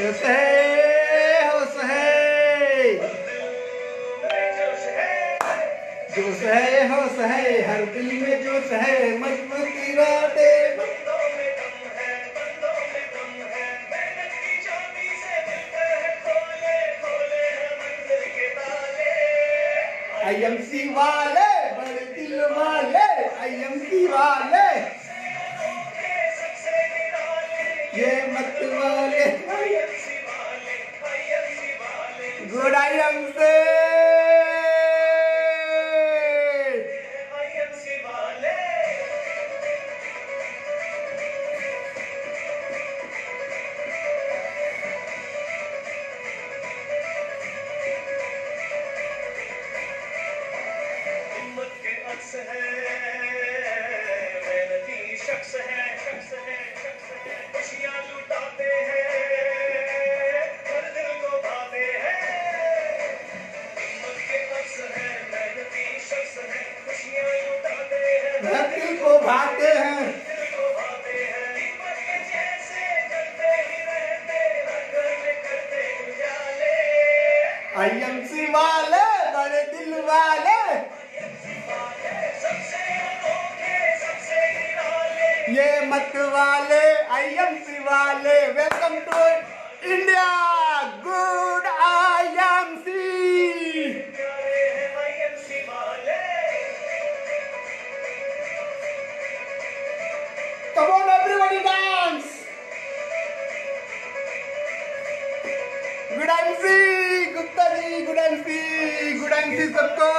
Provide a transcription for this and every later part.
जोश है होश है हर दिल में जोश है मजबूत इरादे आईएमसी वाले बड़े दिल वाले आईएमसी वाले ये मत वाले गुड आईएमसी धरती को भाते हैं आईएमसी वाले बड़े दिल वाले ये मत वाले आईएमसी वाले welcome to India good IMC Come on, everybody dance! Good MC, Gupta ji, good MC सबको।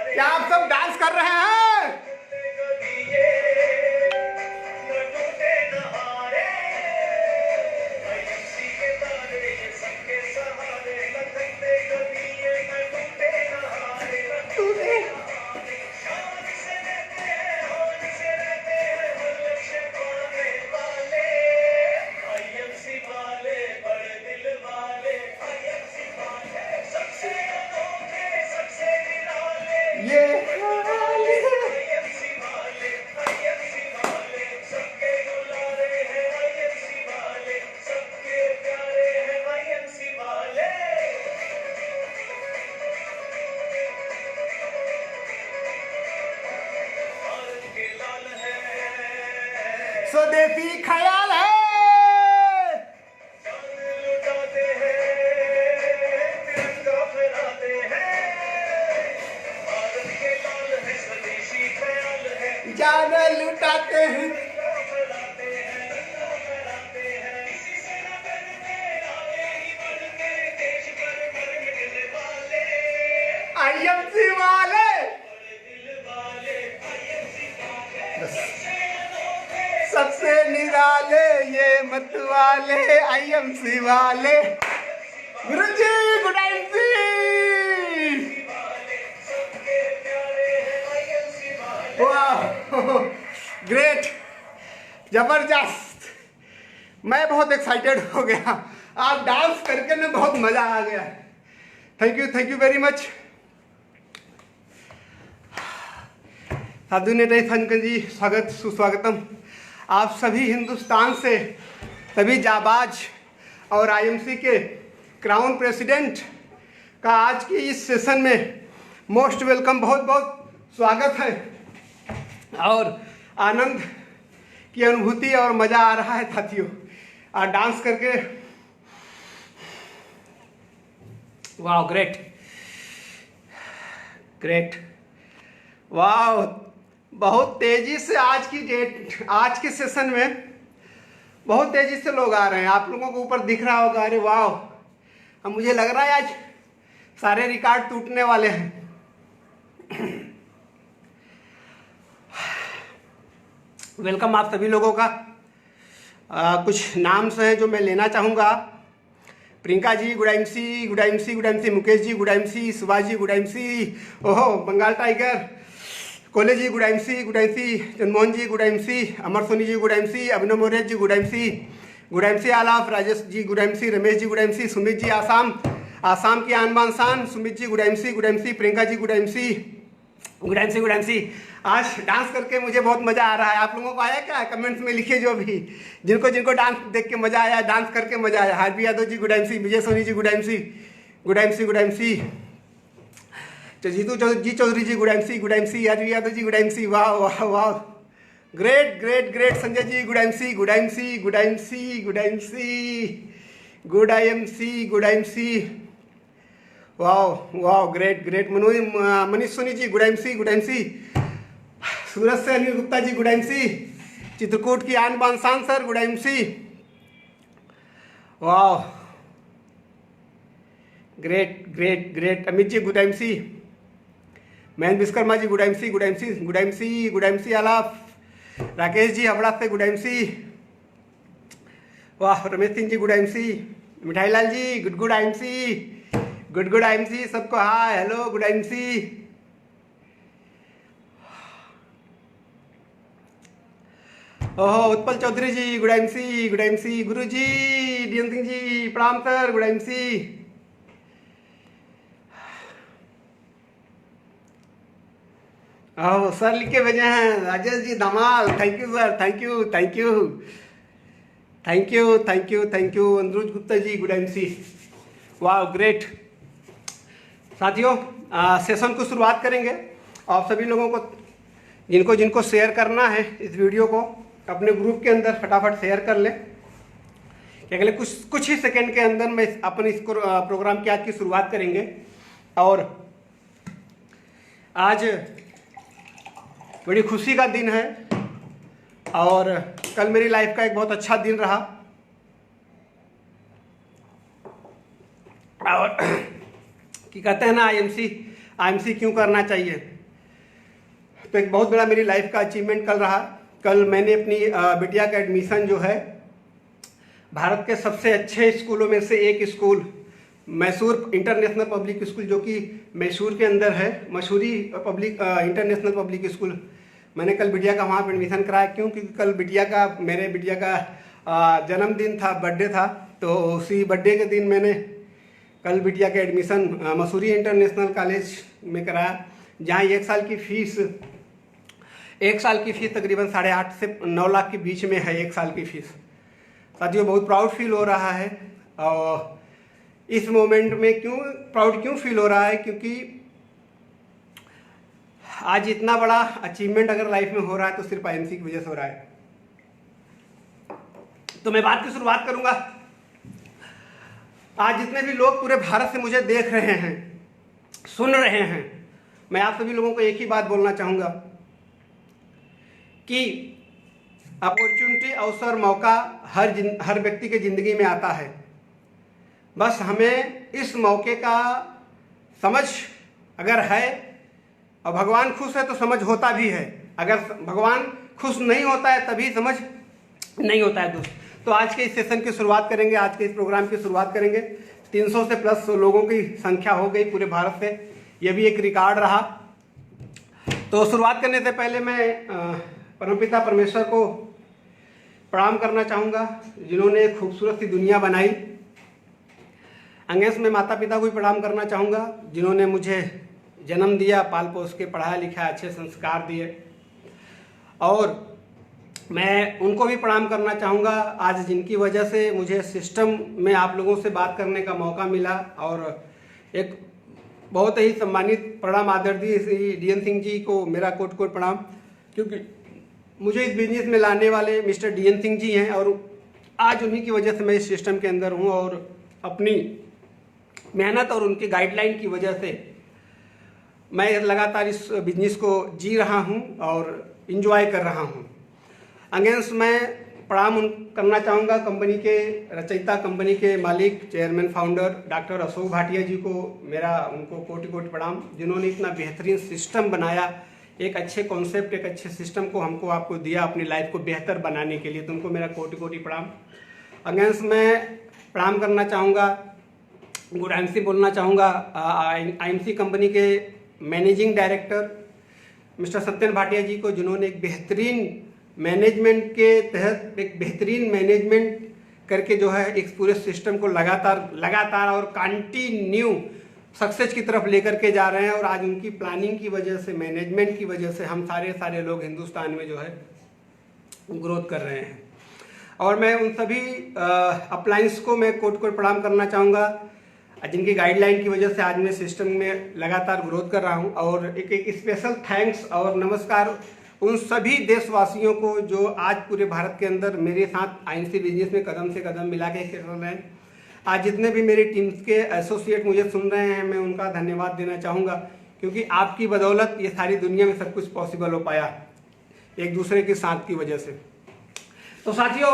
क्या आप सब डांस कर रहे हैं? स्वदेशी ख्याल है जान लुटाते हैं आईएमसी वाले सबसे निराले ये मत वाले आईएमसी वाले गुरुजी गुड आईएमसी वाह ग्रेट जबरदस्त मैं बहुत एक्साइटेड हो गया आप डांस करके ना बहुत मजा आ गया थैंक यू वेरी मच साधु नेता फनकन जी स्वागत सुस्वागतम आप सभी हिंदुस्तान से सभी जाबाज और आईएमसी के क्राउन प्रेसिडेंट का आज की इस सेशन में मोस्ट वेलकम बहुत बहुत स्वागत है और आनंद की अनुभूति और मज़ा आ रहा है साथियों और डांस करके वाह ग्रेट वाह बहुत तेज़ी से आज के सेशन में बहुत तेज़ी से लोग आ रहे हैं आप लोगों को ऊपर दिख रहा होगा अरे वाह अब मुझे लग रहा है आज सारे रिकॉर्ड टूटने वाले हैं वेलकम आप सभी लोगों का कुछ नाम से हैं जो मैं लेना चाहूँगा Priyanka ji good MC Mukesh ji good MC Subhash ji good MC ओहो बंगाल टाइगर कोले जी गुड एमसी जनमोहन जी गुड एमसी अमर सोनी जी गुड एमसी अभिनव मौर्य जी गुड एमसी आलाप Rajesh ji good MC Ramesh ji good MC Sumit ji Assam की आन बान शान Sumit ji good MC Priyanka ji good MC good MC. आज डांस करके मुझे बहुत मज़ा आ रहा है। आप लोगों को आया क्या? कमेंट्स में लिखिए जो भी जिनको डांस देख के मज़ा आया, डांस करके मज़ा आया। Harvey Yadav ji good MC, विजय सोनी जी गुड एमसी। तो जीतू जी Chaudhary ji good MC, Harvey Yadav ji good MC. वाह, great. Sanjay ji good MC. वाह, great. Manish Soni ji good MC. सूरत से अनिल गुप्ता जी गुड एमसी। चित्रकूट की आन बान शान सर गुड एमसी। वाह, great. Amit ji good MC. Mahendra Vishwakarma ji good MC. आलाप राकेश जी हावड़ा से गुड एमसी। वाह, रमेश सिंह जी गुड एमसी। मिठाई लाल जी गुड एमसी। सबको हाय हेलो गुड एमसी। ओहो, उत्पल चौधरी जी गुड एमसी। गुरु जी डीएन सिंह जी प्रणाम सर गुड एमसी। ओह, सर लिख के भेजे हैं Rajesh ji Dhamal. Thank you sir, thank you. Anuj Gupta ji good MC. वाह, ग्रेट। साथियों, सेशन को शुरुआत करेंगे। आप सभी लोगों को जिनको शेयर करना है इस वीडियो को अपने ग्रुप के अंदर फटाफट शेयर कर लें कि अगले कुछ ही सेकंड के अंदर मैं अपने इस प्रोग्राम की आज की शुरुआत करेंगे। और आज बड़ी खुशी का दिन है और कल मेरी लाइफ का एक बहुत अच्छा दिन रहा। और कि कहते हैं ना आईएमसी क्यों करना चाहिए, तो एक बहुत बड़ा मेरी लाइफ का अचीवमेंट कल रहा। कल मैंने अपनी बिटिया का एडमिशन जो है भारत के सबसे अच्छे स्कूलों में से एक school Mysore international public school, जो कि मैसूर के अंदर है, मसूरी इंटरनेशनल पब्लिक स्कूल, मैंने कल बिटिया का वहाँ पर एडमिशन कराया। क्योंकि कल मेरे बिटिया का जन्मदिन था, बर्थडे था, तो उसी बर्थडे के दिन मैंने कल बिटिया का एडमिशन मसूरी इंटरनेशनल कॉलेज में कराया, जहाँ एक साल की फीस तकरीबन 8.5 से 9 लाख के बीच में है। एक साल की फीस। साथियों, बहुत प्राउड फील हो रहा है। और इस मोमेंट में क्यों फील हो रहा है, क्योंकि आज इतना बड़ा अचीवमेंट अगर लाइफ में हो रहा है तो सिर्फ आईएमसी की वजह से हो रहा है। तो मैं बात की शुरुआत करूंगा। आज जितने भी लोग पूरे भारत से मुझे देख रहे हैं, सुन रहे हैं, मैं आप सभी लोगों को एक ही बात बोलना चाहूंगा कि अपॉर्चुनिटी, अवसर, मौका हर व्यक्ति की जिंदगी में आता है। बस हमें इस मौके का समझ अगर है और भगवान खुश है तो समझ होता भी है। अगर भगवान खुश नहीं होता है तभी समझ नहीं होता है दोस्त। तो आज के इस सेशन की शुरुआत करेंगे, आज के इस प्रोग्राम की शुरुआत करेंगे। 300 से प्लस लोगों की संख्या हो गई पूरे भारत से, यह भी एक रिकॉर्ड रहा। तो शुरुआत करने से पहले मैं परमपिता परमेश्वर को प्रणाम करना चाहूँगा, जिन्होंने एक खूबसूरत सी दुनिया बनाई। अंगेश में माता पिता को भी प्रणाम करना चाहूँगा, जिन्होंने मुझे जन्म दिया, पाल पोस के पढ़ाया लिखाया, अच्छे संस्कार दिए। और मैं उनको भी प्रणाम करना चाहूँगा आज, जिनकी वजह से मुझे सिस्टम में आप लोगों से बात करने का मौका मिला। और एक बहुत ही सम्मानित प्रणाम आदरणीय श्री डीएन सिंह जी को मेरा कोट प्रणाम, क्योंकि मुझे इस बिजनेस में लाने वाले मिस्टर डीएन सिंह जी हैं और आज उन्हीं की वजह से मैं इस सिस्टम के अंदर हूँ। और अपनी मेहनत और उनके गाइडलाइन की वजह से मैं लगातार इस बिजनेस को जी रहा हूँ और इन्जॉय कर रहा हूँ। अगेंस्ट मैं प्रणाम करना चाहूँगा कंपनी के रचयिता, कंपनी के मालिक, chairman, founder doctor Ashok Bhatia ji को उनको कोटि प्रणाम, जिन्होंने इतना बेहतरीन सिस्टम बनाया, एक अच्छे कॉन्सेप्ट, एक अच्छे सिस्टम को आपको दिया अपनी लाइफ को बेहतर बनाने के लिए। तो उनको मेरा कोटि प्रणाम। अगेंस्ट मैं प्रणाम करना चाहूँगा, गुड एमसी बोलना चाहूँगा आईएमसी कंपनी के managing director mister Satyan Bhatia ji को, जिन्होंने एक बेहतरीन मैनेजमेंट के तहत एक बेहतरीन मैनेजमेंट करके जो है इस पूरे सिस्टम को लगातार और कंटिन्यू सक्सेस की तरफ लेकर के जा रहे हैं। और आज उनकी प्लानिंग की वजह से, मैनेजमेंट की वजह से हम सारे लोग हिंदुस्तान में जो है ग्रोथ कर रहे हैं। और मैं उन सभी अपलाइंस को मैं कोट प्रणाम करना चाहूँगा जिनकी गाइडलाइन की वजह से आज मैं सिस्टम में लगातार ग्रोथ कर रहा हूँ। और एक स्पेशल थैंक्स और नमस्कार उन सभी देशवासियों को जो आज पूरे भारत के अंदर मेरे साथ आईएमसी बिजनेस में कदम से कदम मिला के चल रहे हैं। आज जितने भी मेरी टीम्स के एसोसिएट मुझे सुन रहे हैं, मैं उनका धन्यवाद देना चाहूँगा, क्योंकि आपकी बदौलत ये सारी दुनिया में सब कुछ पॉसिबल हो पाया, एक दूसरे के साथ की वजह से। तो साथियों,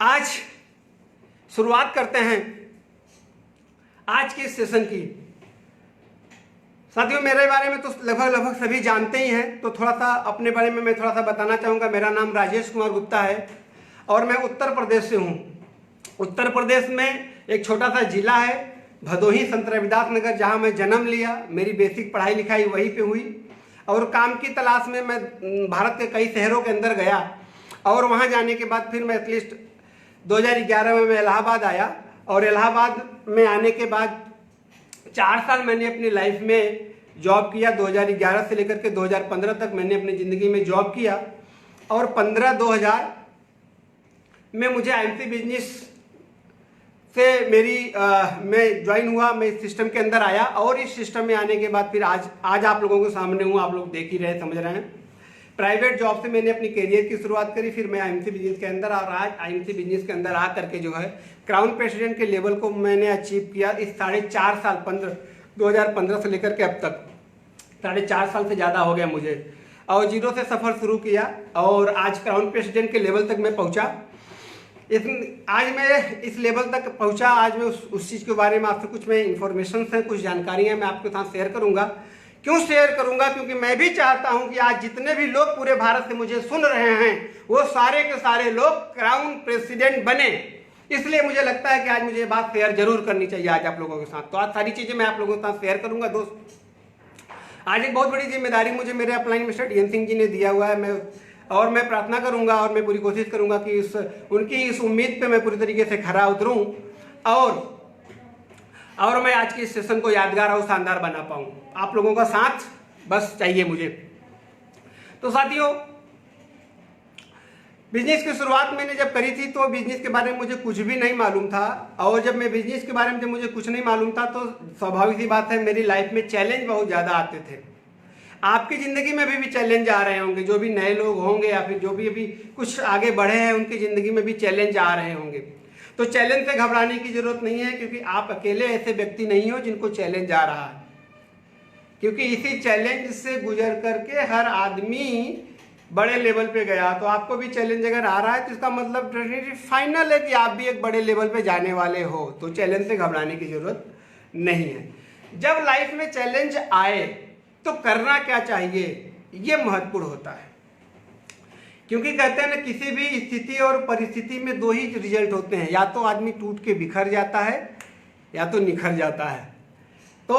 आज शुरुआत करते हैं आज के सेशन की। साथियों, मेरे बारे में तो लगभग सभी जानते ही हैं, तो थोड़ा सा अपने बारे में मैं थोड़ा सा बताना चाहूँगा। मेरा नाम राजेश कुमार गुप्ता है और मैं उत्तर प्रदेश से हूँ। उत्तर प्रदेश में एक छोटा सा जिला है भदोही, संत रविदास नगर, जहाँ मैं जन्म लिया। मेरी बेसिक पढ़ाई लिखाई वहीं पे हुई और काम की तलाश में मैं भारत के कई शहरों के अंदर गया। और वहाँ जाने के बाद फिर मैं एटलीस्ट 2011 में मैं इलाहाबाद आया। और इलाहाबाद में आने के बाद 4 साल मैंने अपनी लाइफ में जॉब किया। 2011 से लेकर के 2015 तक मैंने अपनी ज़िंदगी में जॉब किया। और 15/2000 में मुझे आईएमसी बिजनेस से मैं ज्वाइन हुआ, मैं इस सिस्टम के अंदर आया। और इस सिस्टम में आने के बाद फिर आज आप लोगों के सामने हूँ, आप लोग देख ही रहे, समझ रहे हैं। प्राइवेट जॉब से मैंने अपनी करियर की शुरुआत करी, फिर मैं आईएमसी बिजनेस के अंदर, और आज आईएमसी बिजनेस के अंदर आ करके जो है क्राउन प्रेसिडेंट के लेवल को मैंने अचीव किया। इस 4.5 साल 2015 से लेकर के अब तक 4.5 साल से ज़्यादा हो गया मुझे। और जीरो से सफ़र शुरू किया और आज क्राउन प्रेसिडेंट के लेवल तक मैं पहुँचा। आज मैं इस लेवल तक पहुंचा। आज मैं उस चीज़ के बारे में आपसे कुछ मैं इन्फॉर्मेशन है, कुछ जानकारियां मैं आपके साथ शेयर करूंगा। क्यों शेयर करूंगा? क्योंकि मैं भी चाहता हूं कि आज जितने भी लोग पूरे भारत से मुझे सुन रहे हैं वो सारे के सारे लोग क्राउन प्रेसिडेंट बने। इसलिए मुझे लगता है कि आज मुझे ये बात शेयर जरूर करनी चाहिए आज आप लोगों के साथ। तो आज सारी चीज़ें मैं आप लोगों के साथ शेयर करूंगा। दोस्त, आज एक बहुत बड़ी जिम्मेदारी मुझे मेरे upline mister D N Singh ji ने दिया हुआ है। मैं प्रार्थना करूंगा और मैं पूरी कोशिश करूंगा कि उनकी इस उम्मीद पे मैं पूरी तरीके से खरा उतरूं और मैं आज के इस सेशन को यादगार और शानदार बना पाऊं। आप लोगों का साथ बस चाहिए मुझे। तो साथियों, बिजनेस की शुरुआत मैंने जब करी थी तो बिजनेस के बारे में मुझे कुछ भी नहीं मालूम था। और जब मैं बिजनेस के बारे में जब मुझे कुछ नहीं मालूम था तो स्वाभाविक सी बात है, मेरी लाइफ में चैलेंज बहुत ज़्यादा आते थे। आपकी ज़िंदगी में भी चैलेंज आ रहे होंगे, जो भी नए लोग होंगे या फिर जो भी अभी कुछ आगे बढ़े हैं उनकी ज़िंदगी में भी चैलेंज आ रहे होंगे। तो चैलेंज से घबराने की ज़रूरत नहीं है, क्योंकि आप अकेले ऐसे व्यक्ति नहीं हो जिनको चैलेंज आ रहा है। क्योंकि इसी चैलेंज से गुजर करके हर आदमी बड़े लेवल पे गया। तो आपको भी चैलेंज अगर आ रहा है तो इसका मतलब फाइनल है कि आप भी एक बड़े लेवल पे जाने वाले हो। तो चैलेंज से घबराने की ज़रूरत नहीं है। जब लाइफ में चैलेंज आए तो करना क्या चाहिए, ये महत्वपूर्ण होता है। क्योंकि कहते हैं ना, किसी भी स्थिति और परिस्थिति में 2 ही रिजल्ट होते हैं, या तो आदमी टूट के बिखर जाता है या तो निखर जाता है। तो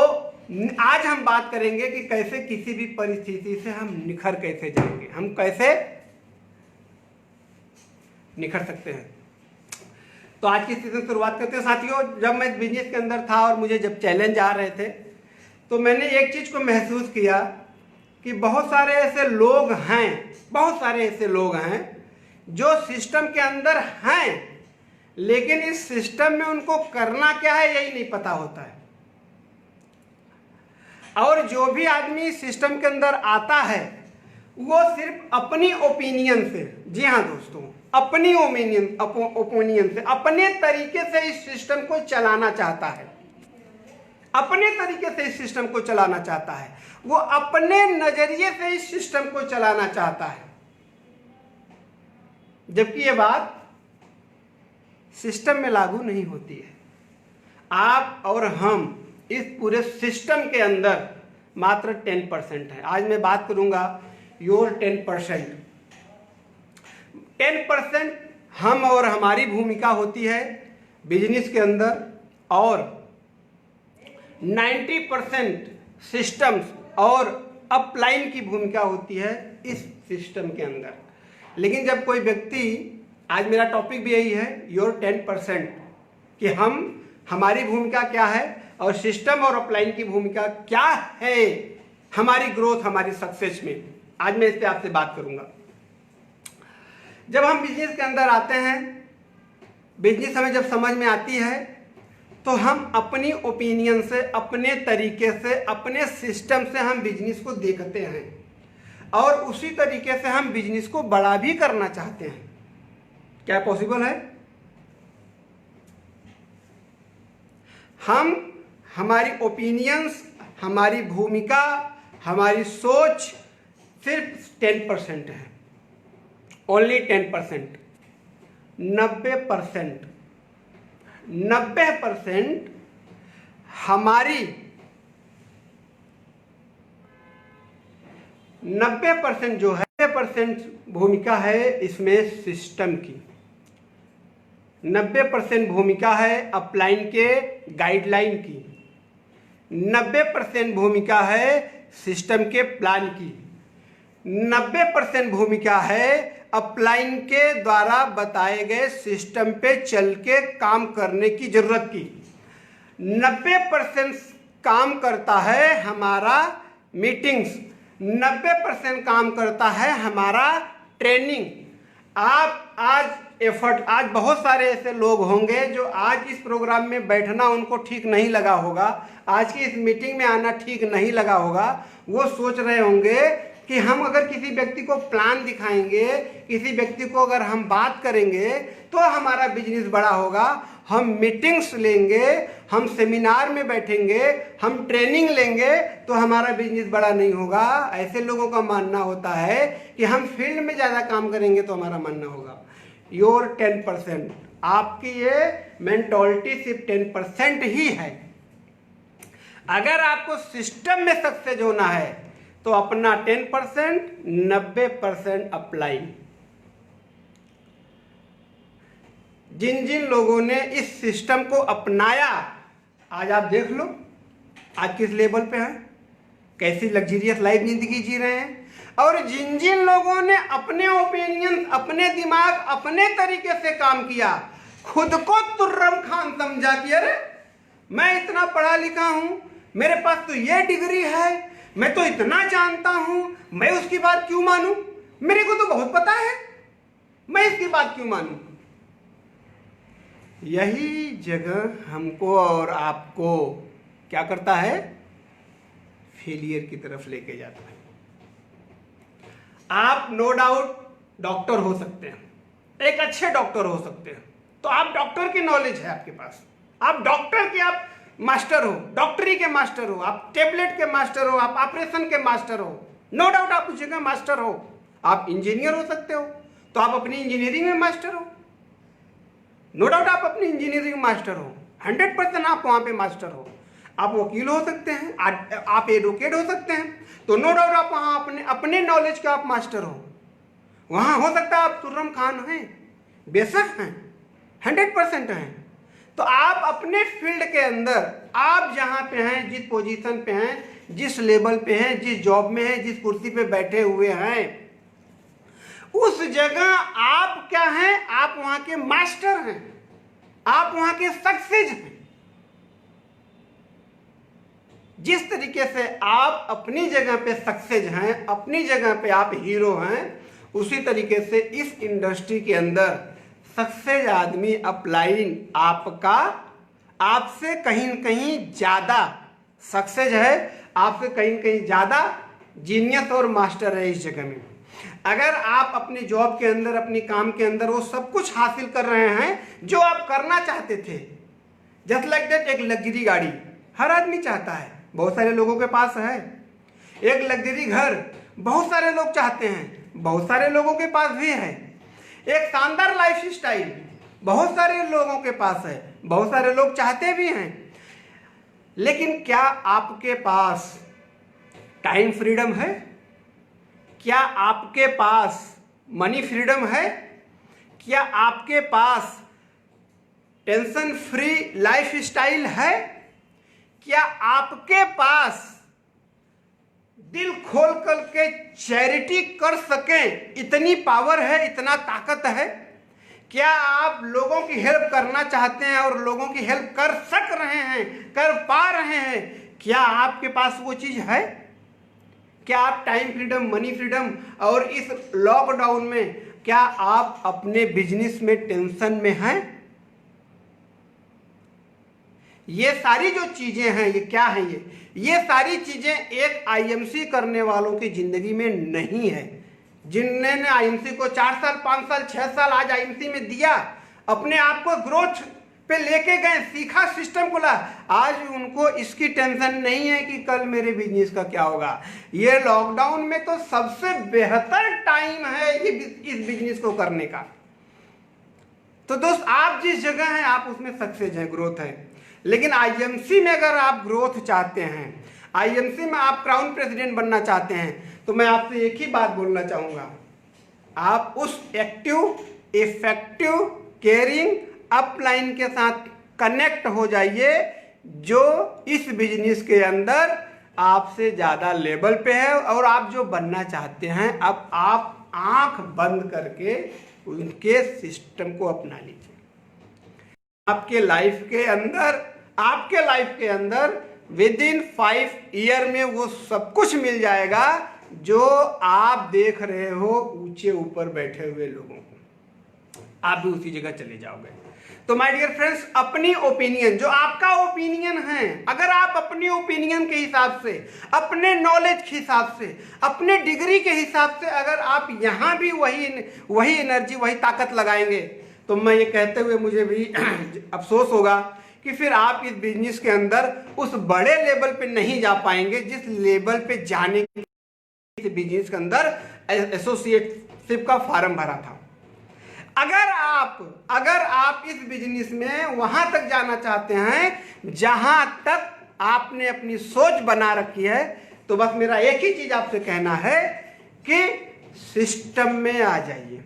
आज हम बात करेंगे कि कैसे किसी भी परिस्थिति से हम निखर कैसे जाएंगे, हम कैसे निखर सकते हैं। तो आज की स्थिति से शुरुआत करते हैं। साथियों, जब मैं बिजनेस के अंदर था और मुझे जब चैलेंज आ रहे थे तो मैंने एक चीज़ को महसूस किया कि बहुत सारे ऐसे लोग हैं जो सिस्टम के अंदर हैं, लेकिन इस सिस्टम में उनको करना क्या है यही नहीं पता होता है। और जो भी आदमी सिस्टम के अंदर आता है वो सिर्फ अपनी ओपिनियन से, जी हाँ दोस्तों, अपनी ओपिनियन से, अपने तरीके से इस सिस्टम को चलाना चाहता है। अपने तरीके से इस सिस्टम को चलाना चाहता है, वो अपने नजरिए से इस सिस्टम को चलाना चाहता है। जबकि ये बात सिस्टम में लागू नहीं होती है। आप और हम इस पूरे सिस्टम के अंदर मात्र 10% है। आज मैं बात करूंगा योर 10%। 10% हम और हमारी भूमिका होती है बिजनेस के अंदर, और 90% सिस्टम्स और अपलाइन की भूमिका होती है इस सिस्टम के अंदर। लेकिन जब कोई व्यक्ति, आज मेरा टॉपिक भी यही है, योर 10%, कि हमारी भूमिका क्या है, और सिस्टम और अपलाइन की भूमिका क्या है हमारी ग्रोथ, हमारी सक्सेस में, आज मैं इस पे आपसे बात करूंगा। जब हम बिजनेस के अंदर आते हैं, बिजनेस हमें जब समझ में आती है तो हम अपनी ओपिनियन से, अपने तरीके से, अपने सिस्टम से हम बिजनेस को देखते हैं और उसी तरीके से हम बिजनेस को बड़ा भी करना चाहते हैं। क्या पॉसिबल है? हम हमारी ओपिनियंस, हमारी भूमिका, हमारी सोच सिर्फ 10% है, ओनली 10%। 90% हमारी 90% जो है 90% भूमिका है इसमें सिस्टम की, 90% भूमिका है अपलाइन के गाइडलाइन की, 90% भूमिका है सिस्टम के प्लान की, 90% भूमिका है अपलाइन के द्वारा बताए गए सिस्टम पे चल के काम करने की जरूरत की, 90% काम करता है हमारा मीटिंग्स, 90% काम करता है हमारा ट्रेनिंग। आप आज एफर्ट, आज बहुत सारे ऐसे लोग होंगे जो आज इस प्रोग्राम में बैठना उनको ठीक नहीं लगा होगा, आज की इस मीटिंग में आना ठीक नहीं लगा होगा। वो सोच रहे होंगे कि हम अगर किसी व्यक्ति को प्लान दिखाएंगे, किसी व्यक्ति को अगर हम बात करेंगे तो हमारा बिजनेस बड़ा होगा, हम मीटिंग्स लेंगे, हम सेमिनार में बैठेंगे, हम ट्रेनिंग लेंगे तो हमारा बिजनेस बड़ा नहीं होगा। ऐसे लोगों का मानना होता है कि हम फील्ड में ज़्यादा काम करेंगे तो हमारा मानना होगा। योर 10%, आपकी ये मेंटोलिटी सिर्फ 10% ही है। अगर आपको सिस्टम में सक्सेस होना है तो अपना 10%, 90% अप्लाई। जिन जिन लोगों ने इस सिस्टम को अपनाया, आज आप देख लो आज किस लेवल पे है, कैसी लग्जरियस लाइफ जिंदगी जी रहे हैं। और जिन जिन लोगों ने अपने ओपिनियन, अपने दिमाग, अपने तरीके से काम किया, खुद को तुर्रम खान समझा कि अरे मैं इतना पढ़ा लिखा हूं, मेरे पास तो ये डिग्री है, मैं तो इतना जानता हूं, मैं उसकी बात क्यों मानूं, मेरे को तो बहुत पता है, मैं इसकी बात क्यों मानूं। यही जगह हमको और आपको क्या करता है, फेलियर की तरफ लेके जाता है। आप नो डाउट डॉक्टर हो सकते हैं, एक अच्छे डॉक्टर हो सकते हैं, तो आप डॉक्टर की नॉलेज है आपके पास, आप डॉक्टर के आप मास्टर हो, डॉक्टरी के मास्टर हो, आप टेबलेट के मास्टर हो, आप ऑपरेशन के मास्टर हो, नो डाउट आप उस जगह मास्टर हो। आप इंजीनियर हो सकते हो तो आप अपनी इंजीनियरिंग में मास्टर हो, नो डाउट आप अपनी इंजीनियरिंग में मास्टर हो, 100% आप वहां पे मास्टर हो। आप वकील हो सकते हैं, आप एडवोकेट हो सकते हैं, तो नो डाउट आप वहां अपने नॉलेज का आप मास्टर हो। वहां हो सकता है आप तुर्रम खान हैं, बेशक हैं, 100% हैं। तो आप अपने फील्ड के अंदर, आप जहां पे हैं, जिस पोजीशन पे हैं, जिस लेवल पे हैं, जिस जॉब में हैं, जिस कुर्सी पे बैठे हुए हैं, उस जगह आप क्या हैं, आप वहां के मास्टर हैं, आप वहां के सक्सेस हैं। जिस तरीके से आप अपनी जगह पे सक्सेस हैं, अपनी जगह पे आप हीरो हैं, उसी तरीके से इस इंडस्ट्री के अंदर सक्सेस आदमी अपलाइन आपका, आपसे कहीं न कहीं ज्यादा सक्सेस है, आपसे कहीं न कहीं ज्यादा जीनियस और मास्टर है इस जगह में। अगर आप अपनी जॉब के अंदर, अपनी काम के अंदर वो सब कुछ हासिल कर रहे हैं जो आप करना चाहते थे, जस्ट लाइक दैट, एक लग्जरी गाड़ी हर आदमी चाहता है, बहुत सारे लोगों के पास है। एक लग्जरी घर बहुत सारे लोग चाहते हैं, बहुत सारे लोगों के पास भी है। एक शानदार लाइफ स्टाइल बहुत सारे लोगों के पास है, बहुत सारे लोग चाहते भी हैं। लेकिन क्या आपके पास टाइम फ्रीडम है? क्या आपके पास मनी फ्रीडम है? क्या आपके पास टेंशन फ्री लाइफ स्टाइल है? क्या आपके पास दिल खोल कर के चैरिटी कर सकें इतनी पावर है, इतना ताकत है? क्या आप लोगों की हेल्प करना चाहते हैं और लोगों की हेल्प कर सक रहे हैं, कर पा रहे हैं? क्या आपके पास वो चीज़ है? क्या आप टाइम फ्रीडम, मनी फ्रीडम और इस लॉकडाउन में क्या आप अपने बिजनेस में टेंशन में हैं? ये सारी जो चीजें हैं, ये क्या है? ये सारी चीजें एक आईएमसी करने वालों की जिंदगी में नहीं है। जिन्होंने आईएमसी को 4 साल, 5 साल, 6 साल आज आईएमसी में दिया, अपने आप को ग्रोथ पे लेके गए, सीखा, सिस्टम को ला, आज उनको इसकी टेंशन नहीं है कि कल मेरे बिजनेस का क्या होगा। ये लॉकडाउन में तो सबसे बेहतर टाइम है ये इस बिजनेस को करने का। तो दोस्त, आप जिस जगह हैं आप उसमें सक्सेस है, ग्रोथ है। लेकिन आईएमसी में अगर आप ग्रोथ चाहते हैं, आईएमसी में आप क्राउन प्रेसिडेंट बनना चाहते हैं, तो मैं आपसे एक ही बात बोलना चाहूंगा, आप उस एक्टिव, इफेक्टिव, केयरिंग अपलाइन के साथ कनेक्ट हो जाइए जो इस बिजनेस के अंदर आपसे ज़्यादा लेवल पे है और आप जो बनना चाहते हैं। अब आप आंख बंद करके उनके सिस्टम को अपना लीजिए। आपके लाइफ के अंदर विद इन 5 ईयर में वो सब कुछ मिल जाएगा जो आप देख रहे हो ऊंचे ऊपर बैठे हुए लोगों को। आप भी उसी जगह चले जाओगे। तो माय डियर फ्रेंड्स, अपनी ओपिनियन, जो आपका ओपिनियन है, अगर आप अपनी ओपिनियन के हिसाब से, अपने नॉलेज के हिसाब से, अपने डिग्री के हिसाब से अगर आप यहाँ भी वही एनर्जी, वही ताकत लगाएंगे, तो मैं ये कहते हुए मुझे भी अफसोस होगा कि फिर आप इस बिजनेस के अंदर उस बड़े लेवल पे नहीं जा पाएंगे जिस लेवल पे जाने के लिए बिजनेस के अंदर एसोसिएटशिप का फॉर्म भरा था। अगर आप इस बिजनेस में वहां तक जाना चाहते हैं जहां तक आपने अपनी सोच बना रखी है, तो बस मेरा एक ही चीज आपसे कहना है कि सिस्टम में आ जाइए।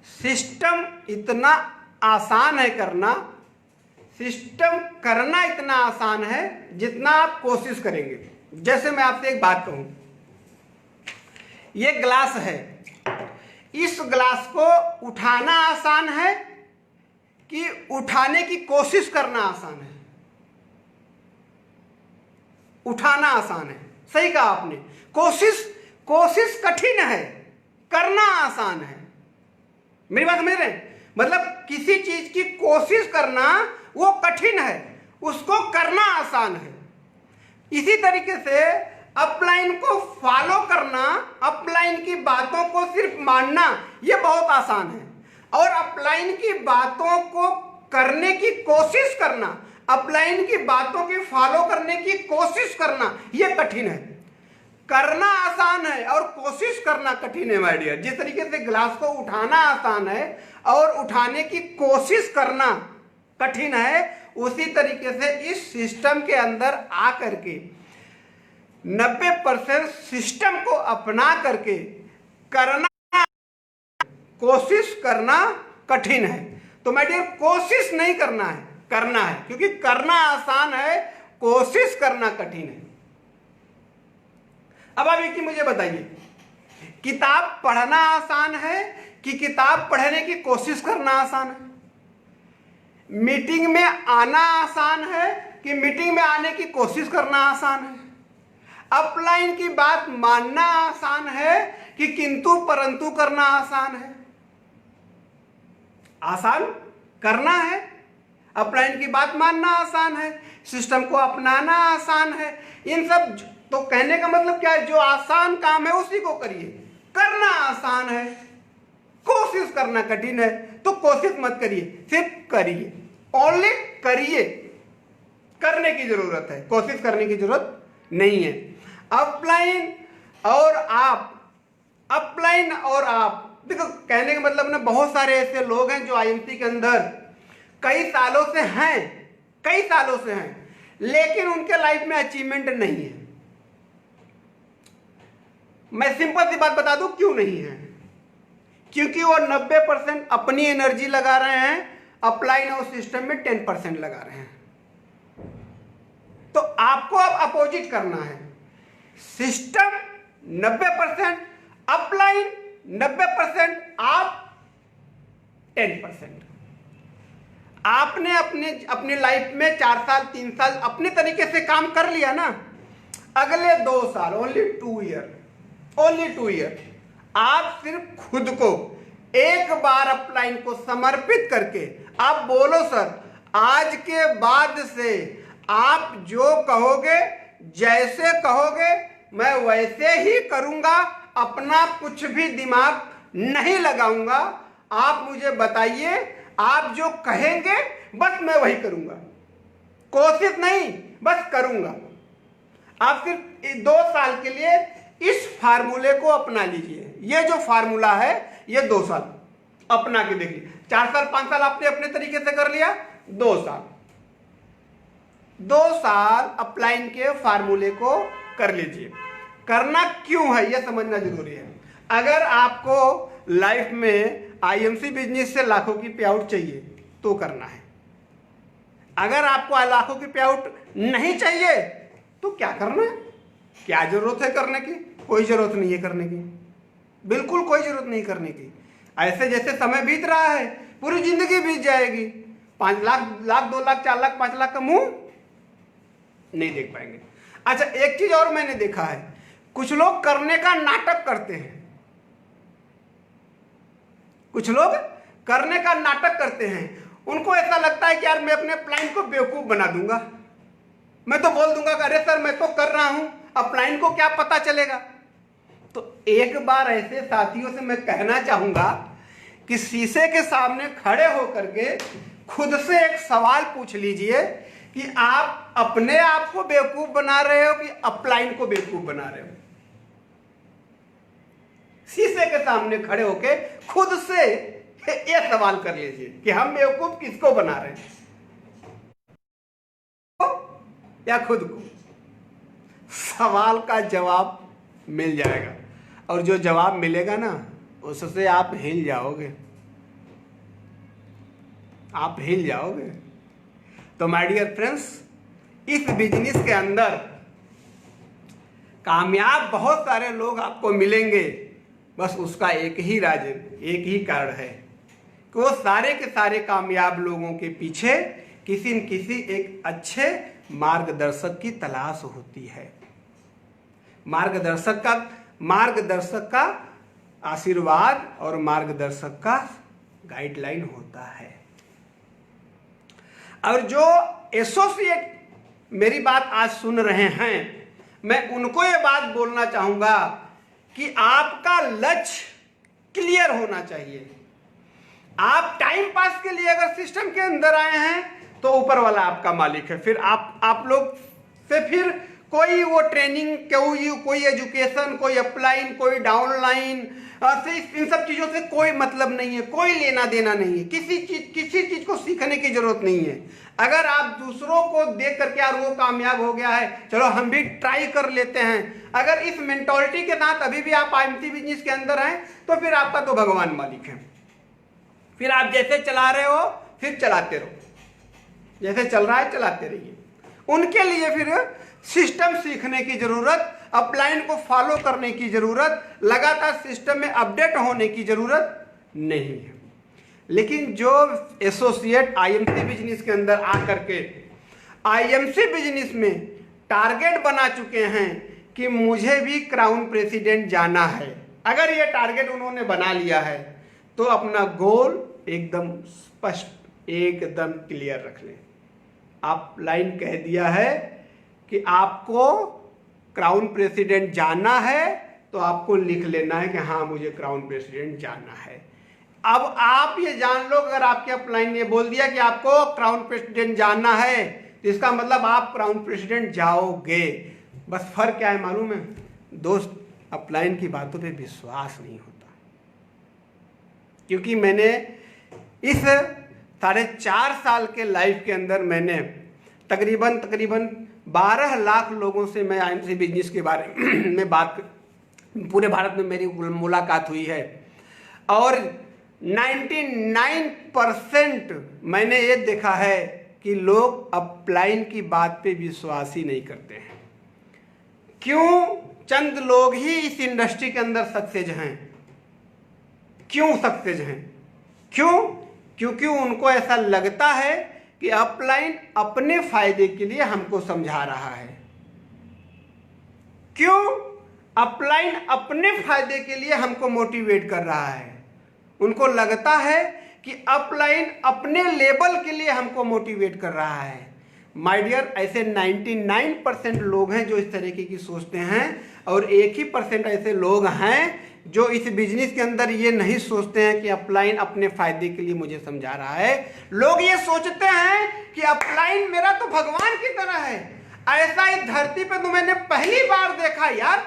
सिस्टम इतना आसान है करना, सिस्टम करना इतना आसान है जितना आप कोशिश करेंगे। जैसे मैं आपसे एक बात कहूं, ये ग्लास है, इस ग्लास को उठाना आसान है कि उठाने की कोशिश करना आसान है? उठाना आसान है, सही कहा आपने। कोशिश कठिन है, करना आसान है। मेरी बात समझ रहे हैं? मतलब किसी चीज की कोशिश करना वो कठिन है, उसको करना आसान है। इसी तरीके से अपलाइन को फॉलो करना, अपलाइन की बातों को सिर्फ मानना, यह बहुत आसान है। और अपलाइन की बातों को करने की कोशिश करना, अपलाइन की बातों की फॉलो करने की कोशिश करना, यह कठिन है। करना आसान है और कोशिश करना कठिन है माय डियर। जिस तरीके से ग्लास को उठाना आसान है और उठाने की कोशिश करना कठिन है, उसी तरीके से इस सिस्टम के अंदर आकर के 90% सिस्टम को अपना करके करना, कोशिश करना कठिन है। तो माय डियर, कोशिश नहीं करना है, करना है, क्योंकि करना आसान है, कोशिश करना कठिन है। अब आप एक चीज मुझे बताइए, किताब पढ़ना आसान है कि किताब पढ़ने की कोशिश करना आसान है? मीटिंग में आना आसान है कि मीटिंग में आने की कोशिश करना आसान है? अपलाइन की बात मानना आसान है कि किंतु परंतु करना आसान है? आसान करना है, अपलाइन की बात मानना आसान है, सिस्टम को अपनाना आसान है। इन सब तो कहने का मतलब क्या है? जो आसान काम है उसी को करिए। करना आसान है, कोशिश करना कठिन है, तो कोशिश मत करिए, सिर्फ करिए, ओनली करिए। करने की जरूरत है, कोशिश करने की जरूरत नहीं है। अपलाइन और आप देखो, कहने का मतलब ना, बहुत सारे ऐसे लोग हैं जो आईएमसी के अंदर कई सालों से हैं, लेकिन उनके लाइफ में अचीवमेंट नहीं है। मैं सिंपल सी बात बता दूं क्यों नहीं है। क्योंकि वो 90% अपनी एनर्जी लगा रहे हैं, अपलाइन और सिस्टम में 10% लगा रहे हैं। तो आपको अब अपोजिट करना है। सिस्टम 90%, अपलाइन 90%, आप 10%। आपने अपनी लाइफ में 4 साल 3 साल अपने तरीके से काम कर लिया ना, अगले 2 साल ओनली 2 ईयर आप सिर्फ खुद को एक बार अपलाइन को समर्पित करके आप बोलो सर आज के बाद से आप जो कहोगे जैसे कहोगे मैं वैसे ही करूंगा, अपना कुछ भी दिमाग नहीं लगाऊंगा, आप मुझे बताइए आप जो कहेंगे बस मैं वही करूंगा, कोशिश नहीं बस करूंगा। आप सिर्फ 2 साल के लिए इस फार्मूले को अपना लीजिए। ये जो फार्मूला है ये 2 साल अपना के देखिए। 4 साल 5 साल आपने अपने तरीके से कर लिया, 2 साल अपलाइन के फार्मूले को कर लीजिए। करना क्यों है ये समझना जरूरी है। अगर आपको लाइफ में आईएमसी बिजनेस से लाखों की पे आउट चाहिए तो करना है। अगर आपको लाखों की पे आउट नहीं चाहिए तो क्या करना है, क्या जरूरत है करने की? कोई जरूरत नहीं है करने की, बिल्कुल कोई जरूरत नहीं करने की। ऐसे जैसे समय बीत रहा है पूरी जिंदगी बीत जाएगी, 5 लाख 2 लाख 4 लाख 5 लाख का मुंह नहीं देख पाएंगे। अच्छा एक चीज और मैंने देखा है, कुछ लोग करने का नाटक करते हैं, कुछ लोग करने का नाटक करते हैं। उनको ऐसा लगता है कि यार मैं अपने अपलाइन को बेवकूफ बना दूंगा, मैं तो बोल दूंगा कि अरे सर मैं तो कर रहा हूं, अपलाइन को क्या पता चलेगा। तो एक बार ऐसे साथियों से मैं कहना चाहूंगा कि शीशे के सामने खड़े होकर के खुद से एक सवाल पूछ लीजिए कि आप अपने आप को बेवकूफ बना रहे हो कि अपलाइन को बेवकूफ बना रहे हो। शीशे के सामने खड़े होके खुद से ये सवाल कर लीजिए कि हम बेवकूफ किसको बना रहे हैं, या खुद को। सवाल का जवाब मिल जाएगा और जो जवाब मिलेगा ना उससे आप हिल जाओगे, आप हिल जाओगे। तो माय डियर फ्रेंड्स, इस बिजनेस के अंदर कामयाब बहुत सारे लोग आपको मिलेंगे, बस उसका एक ही राज, एक ही कारण है कि वो सारे के सारे कामयाब लोगों के पीछे किसी न किसी एक अच्छे मार्गदर्शक की तलाश होती है। मार्गदर्शक का आशीर्वाद और मार्गदर्शक का गाइडलाइन होता है। और जो एसोसिएट मेरी बात आज सुन रहे हैं, मैं उनको ये बात बोलना चाहूंगा कि आपका लक्ष्य क्लियर होना चाहिए। आप टाइम पास के लिए अगर सिस्टम के अंदर आए हैं तो ऊपर वाला आपका मालिक है, फिर आप लोग से फिर कोई वो ट्रेनिंग, कोई एजुकेशन, कोई अपलाइन, कोई डाउनलाइन, इन सब चीजों से कोई मतलब नहीं है, कोई लेना देना नहीं है। किसी चीज को सीखने की जरूरत नहीं है। अगर आप दूसरों को देख करके यार वो कामयाब हो गया है, चलो हम भी ट्राई कर लेते हैं, अगर इस मेंटालिटी के साथ अभी भी आप आईएमसी बिजनेस के अंदर हैं तो फिर आपका तो भगवान मालिक है। फिर आप जैसे चला रहे हो फिर चलाते रहो, जैसे चल रहा है चलाते रहिए। उनके लिए फिर सिस्टम सीखने की जरूरत, अपलाइन को फॉलो करने की जरूरत, लगातार सिस्टम में अपडेट होने की जरूरत नहीं है। लेकिन जो एसोसिएट आईएमसी बिजनेस के अंदर आकर के आईएमसी बिजनेस में टारगेट बना चुके हैं कि मुझे भी क्राउन प्रेसिडेंट जाना है, अगर ये टारगेट उन्होंने बना लिया है तो अपना गोल एकदम स्पष्ट, एकदम क्लियर रख लें। आप लाइन कह दिया है कि आपको क्राउन प्रेसिडेंट जाना है तो आपको लिख लेना है कि हाँ मुझे क्राउन प्रेसिडेंट जाना है। अब आप ये जान लो, अगर आपके अपलाइन ने बोल दिया कि आपको क्राउन प्रेसिडेंट जाना है तो इसका मतलब आप क्राउन प्रेसिडेंट जाओगे। बस फर्क क्या है मालूम है दोस्त, अपलाइन की बातों पे विश्वास नहीं होता। क्योंकि मैंने इस 4.5 साल के लाइफ के अंदर मैंने तकरीबन 12 लाख लोगों से मैं आईएमसी बिजनेस के बारे में बात, पूरे भारत में मेरी मुलाकात हुई है और 99% मैंने ये देखा है कि लोग अपलाइन की बात पे विश्वास ही नहीं करते हैं। क्यों? चंद लोग ही इस इंडस्ट्री के अंदर सक्सेस हैं। क्यों सक्सेस हैं? क्यों? क्योंकि उनको ऐसा लगता है कि अपलाइन अपने फायदे के लिए हमको समझा रहा है। क्यों? अपलाइन अपने फायदे के लिए हमको मोटिवेट कर रहा है। उनको लगता है कि अपलाइन अपने लेवल के लिए हमको मोटिवेट कर रहा है। माय डियर, ऐसे 99% लोग हैं जो इस तरीके की सोचते हैं, और 1% ऐसे लोग हैं जो इस बिजनेस के अंदर ये नहीं सोचते हैं कि अपलाइन अपने फायदे के लिए मुझे समझा रहा है। लोग ये सोचते हैं कि अपलाइन मेरा तो भगवान की तरह है। ऐसा इस धरती पे तो मैंने पहली बार देखा यार,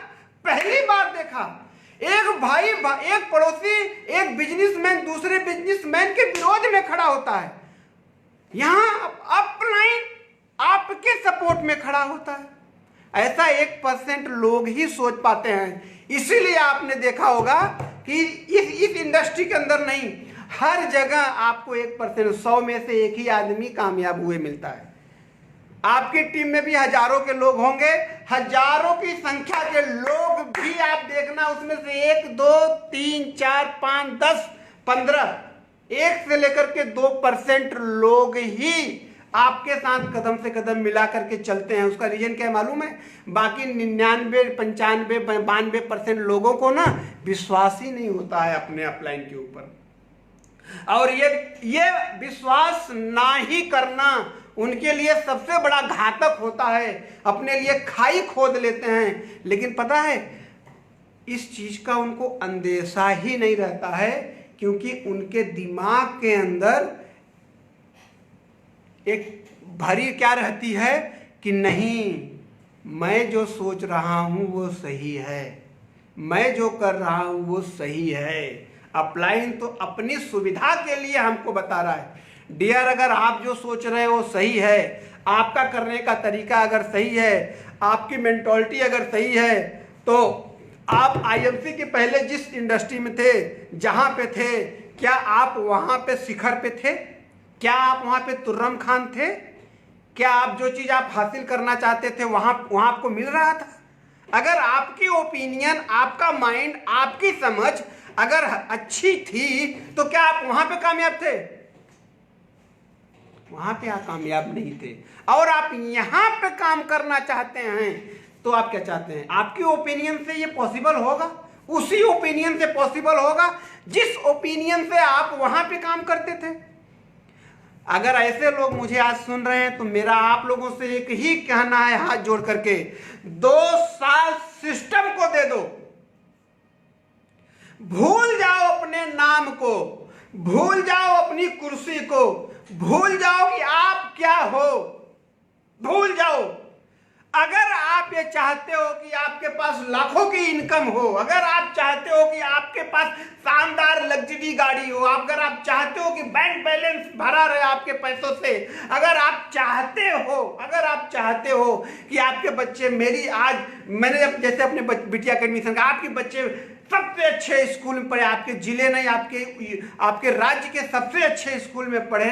पहली बार देखा। एक भाई एक पड़ोसी, एक बिजनेसमैन दूसरे बिजनेसमैन के विरोध में खड़ा होता है। यहां अपलाइन आपके सपोर्ट में खड़ा होता है। ऐसा 1% लोग ही सोच पाते हैं। इसीलिए आपने देखा होगा कि इस इंडस्ट्री के अंदर नहीं, हर जगह आपको 1%, 100 में से एक ही आदमी कामयाब हुए मिलता है। आपकी टीम में भी हजारों के लोग होंगे, हजारों की संख्या के लोग भी आप देखना, उसमें से 1, 2, 3, 4, 5, 10, 15, 1 से लेकर के 2% लोग ही आपके साथ कदम से कदम मिला करके चलते हैं। उसका रीजन क्या है मालूम है? बाकी 99, 95, 92% लोगों को ना विश्वास ही नहीं होता है अपने अपलाइन के ऊपर, और ये विश्वास ना ही करना उनके लिए सबसे बड़ा घातक होता है। अपने लिए खाई खोद लेते हैं, लेकिन पता है इस चीज का उनको अंदेशा ही नहीं रहता है, क्योंकि उनके दिमाग के अंदर एक भरी क्या रहती है कि नहीं, मैं जो सोच रहा हूं वो सही है, मैं जो कर रहा हूं वो सही है। अपलाइन तो अपनी सुविधा के लिए हमको बता रहा है। डियर, अगर आप जो सोच रहे हो सही है, आपका करने का तरीका अगर सही है, आपकी मेंटालिटी अगर सही है, तो आप आईएमसी के पहले जिस इंडस्ट्री में थे, जहां पे थे, क्या आप वहां पे शिखर पे थे? क्या आप वहां पे तुर्रम खान थे? क्या आप जो चीज आप हासिल करना चाहते थे वहां आपको मिल रहा था? अगर आपकी ओपिनियन, आपका माइंड, आपकी समझ अगर अच्छी थी, तो क्या आप वहां पे कामयाब थे? वहां पे आप कामयाब नहीं थे। और आप यहां पे काम करना चाहते हैं, तो आप क्या चाहते हैं? आपकी ओपिनियन से ये पॉसिबल होगा? उसी ओपिनियन से पॉसिबल होगा जिस ओपिनियन से आप वहां पे काम करते थे। अगर ऐसे लोग मुझे आज सुन रहे हैं, तो मेरा आप लोगों से एक ही कहना है, हाथ जोड़ करके, 2 साल सिस्टम को दे दो। भूल जाओ अपने नाम को, भूल जाओ अपनी कुर्सी को, भूल जाओ कि आप क्या हो, भूल जाओ। अगर आप ये चाहते हो कि आपके पास लाखों की इनकम हो, अगर आप चाहते हो कि आपके पास शानदार लग्जरी गाड़ी हो, अगर आप चाहते हो कि बैंक बैलेंस भरा रहे आपके पैसों से, अगर आप चाहते हो कि आपके बच्चे, मैंने जैसे अपने बिटिया का एडमिशन का, आपके बच्चे सबसे अच्छे स्कूल में पढ़े, आपके जिले नहीं, आपके राज्य के सबसे अच्छे स्कूल में पढ़े,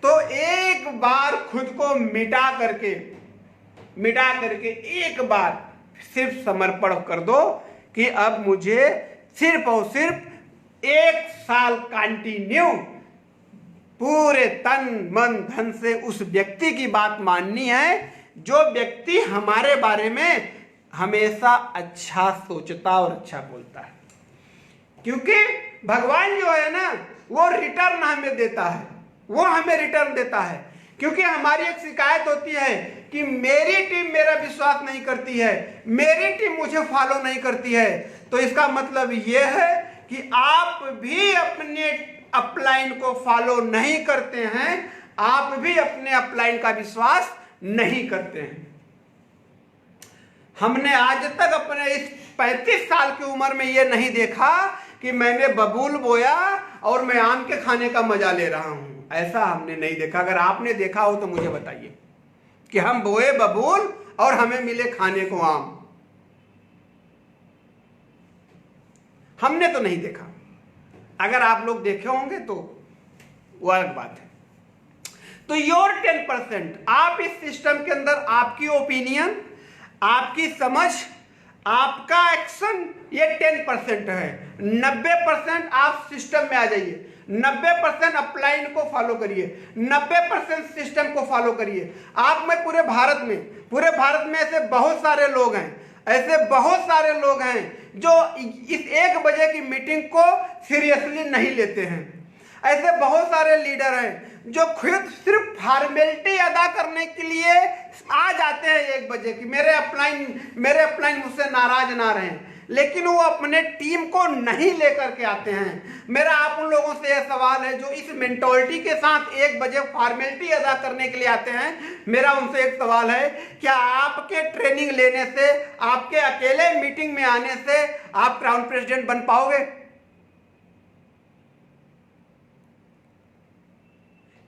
तो एक बार खुद को मिटा करके एक बार सिर्फ समर्पण कर दो कि अब मुझे सिर्फ और सिर्फ 1 साल कंटिन्यू पूरे तन मन धन से उस व्यक्ति की बात माननी है, जो व्यक्ति हमारे बारे में हमेशा अच्छा सोचता और अच्छा बोलता है। क्योंकि भगवान जो है ना, वो रिटर्न हमें देता है, वो हमें रिटर्न देता है। क्योंकि हमारी एक शिकायत होती है कि मेरी टीम मेरा विश्वास नहीं करती है, मेरी टीम मुझे फॉलो नहीं करती है, तो इसका मतलब यह है कि आप भी अपने अपलाइन को फॉलो नहीं करते हैं, आप भी अपने अपलाइन का विश्वास नहीं करते हैं। हमने आज तक अपने इस 35 साल की उम्र में यह नहीं देखा कि मैंने बबूल बोया और मैं आम के खाने का मजा ले रहा हूं। ऐसा हमने नहीं देखा। अगर आपने देखा हो तो मुझे बताइए कि हम बोए बबूल और हमें मिले खाने को आम। हमने तो नहीं देखा। अगर आप लोग देखे होंगे तो वो अलग बात है। तो योर 10%, आप इस सिस्टम के अंदर आपकी ओपिनियन, आपकी समझ, आपका एक्शन, ये 10% है। 90% आप सिस्टम में आ जाइए। 90% अपलाइन को फॉलो करिए, 90% सिस्टम को फॉलो करिए। आप में पूरे भारत में ऐसे बहुत सारे लोग हैं जो इस 1 बजे की मीटिंग को सीरियसली नहीं लेते हैं। ऐसे बहुत सारे लीडर हैं जो खुद सिर्फ फॉर्मेलिटी अदा करने के लिए आ जाते हैं 1 बजे की, मेरे अपलाइन मुझसे नाराज ना रहें, लेकिन वो अपने टीम को नहीं लेकर के आते हैं। मेरा आप उन लोगों से यह सवाल है जो इस मेंटोरिटी के साथ 1 बजे फॉर्मेलिटी अदा करने के लिए आते हैं, मेरा उनसे एक सवाल है, क्या आपके ट्रेनिंग लेने से, आपके अकेले मीटिंग में आने से आप क्राउन प्रेसिडेंट बन पाओगे?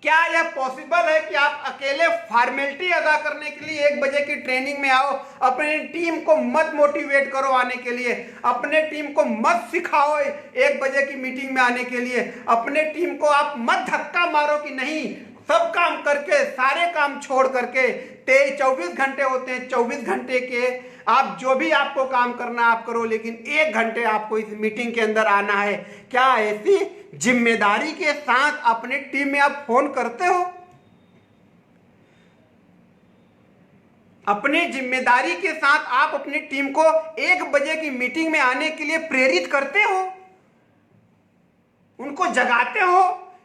क्या यह पॉसिबल है कि आप अकेले फॉर्मेलिटी अदा करने के लिए 1 बजे की ट्रेनिंग में आओ? अपनी टीम को मत मोटिवेट करो आने के लिए, अपने टीम को मत सिखाओ 1 बजे की मीटिंग में आने के लिए, अपने टीम को आप मत धक्का मारो कि नहीं सब काम करके, सारे काम छोड़ करके 24 घंटे होते हैं, 24 घंटे के आप जो भी आपको काम करना आप करो, लेकिन 1 घंटे आपको इस मीटिंग के अंदर आना है। क्या ऐसी जिम्मेदारी के साथ अपनी टीम में आप फोन करते हो? अपनी जिम्मेदारी के साथ आप अपनी टीम को 1 बजे की मीटिंग में आने के लिए प्रेरित करते हो? उनको जगाते हो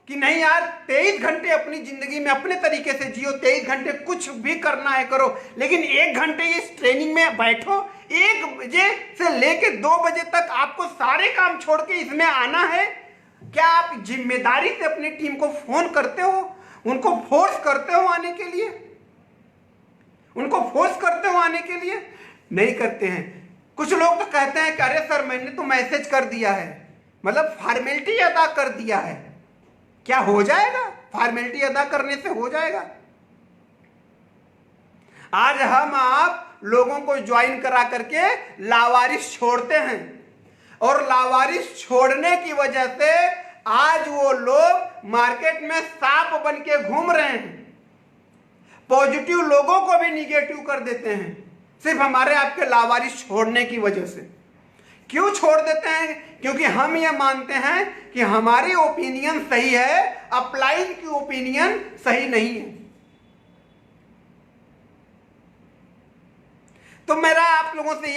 कि नहीं यार 23 घंटे अपनी जिंदगी में अपने तरीके से जियो, 23 घंटे कुछ भी करना है करो, लेकिन 1 घंटे इस ट्रेनिंग में बैठो, 1 बजे से लेके 2 बजे तक आपको सारे काम छोड़ के इसमें आना है। क्या आप जिम्मेदारी से अपनी टीम को फोन करते हो, उनको फोर्स करते हो आने के लिए? नहीं करते हैं। कुछ लोग तो कहते हैं कि अरे सर मैंने तो मैसेज कर दिया है, मतलब फॉर्मेलिटी अदा कर दिया है। क्या हो जाएगा? फॉर्मेलिटी अदा करने से हो जाएगा? आज हम आप लोगों को ज्वाइन करा करके लावारिस छोड़ते हैं, और लावारिस छोड़ने की वजह से आज वो लोग मार्केट में सांप बन के घूम रहे हैं, पॉजिटिव लोगों को भी निगेटिव कर देते हैं, सिर्फ हमारे आपके लावारिस छोड़ने की वजह से। क्यों छोड़ देते हैं? क्योंकि हम ये मानते हैं कि हमारी ओपिनियन सही है, अपलाइन की ओपिनियन सही नहीं है। तो मेरा आप लोगों से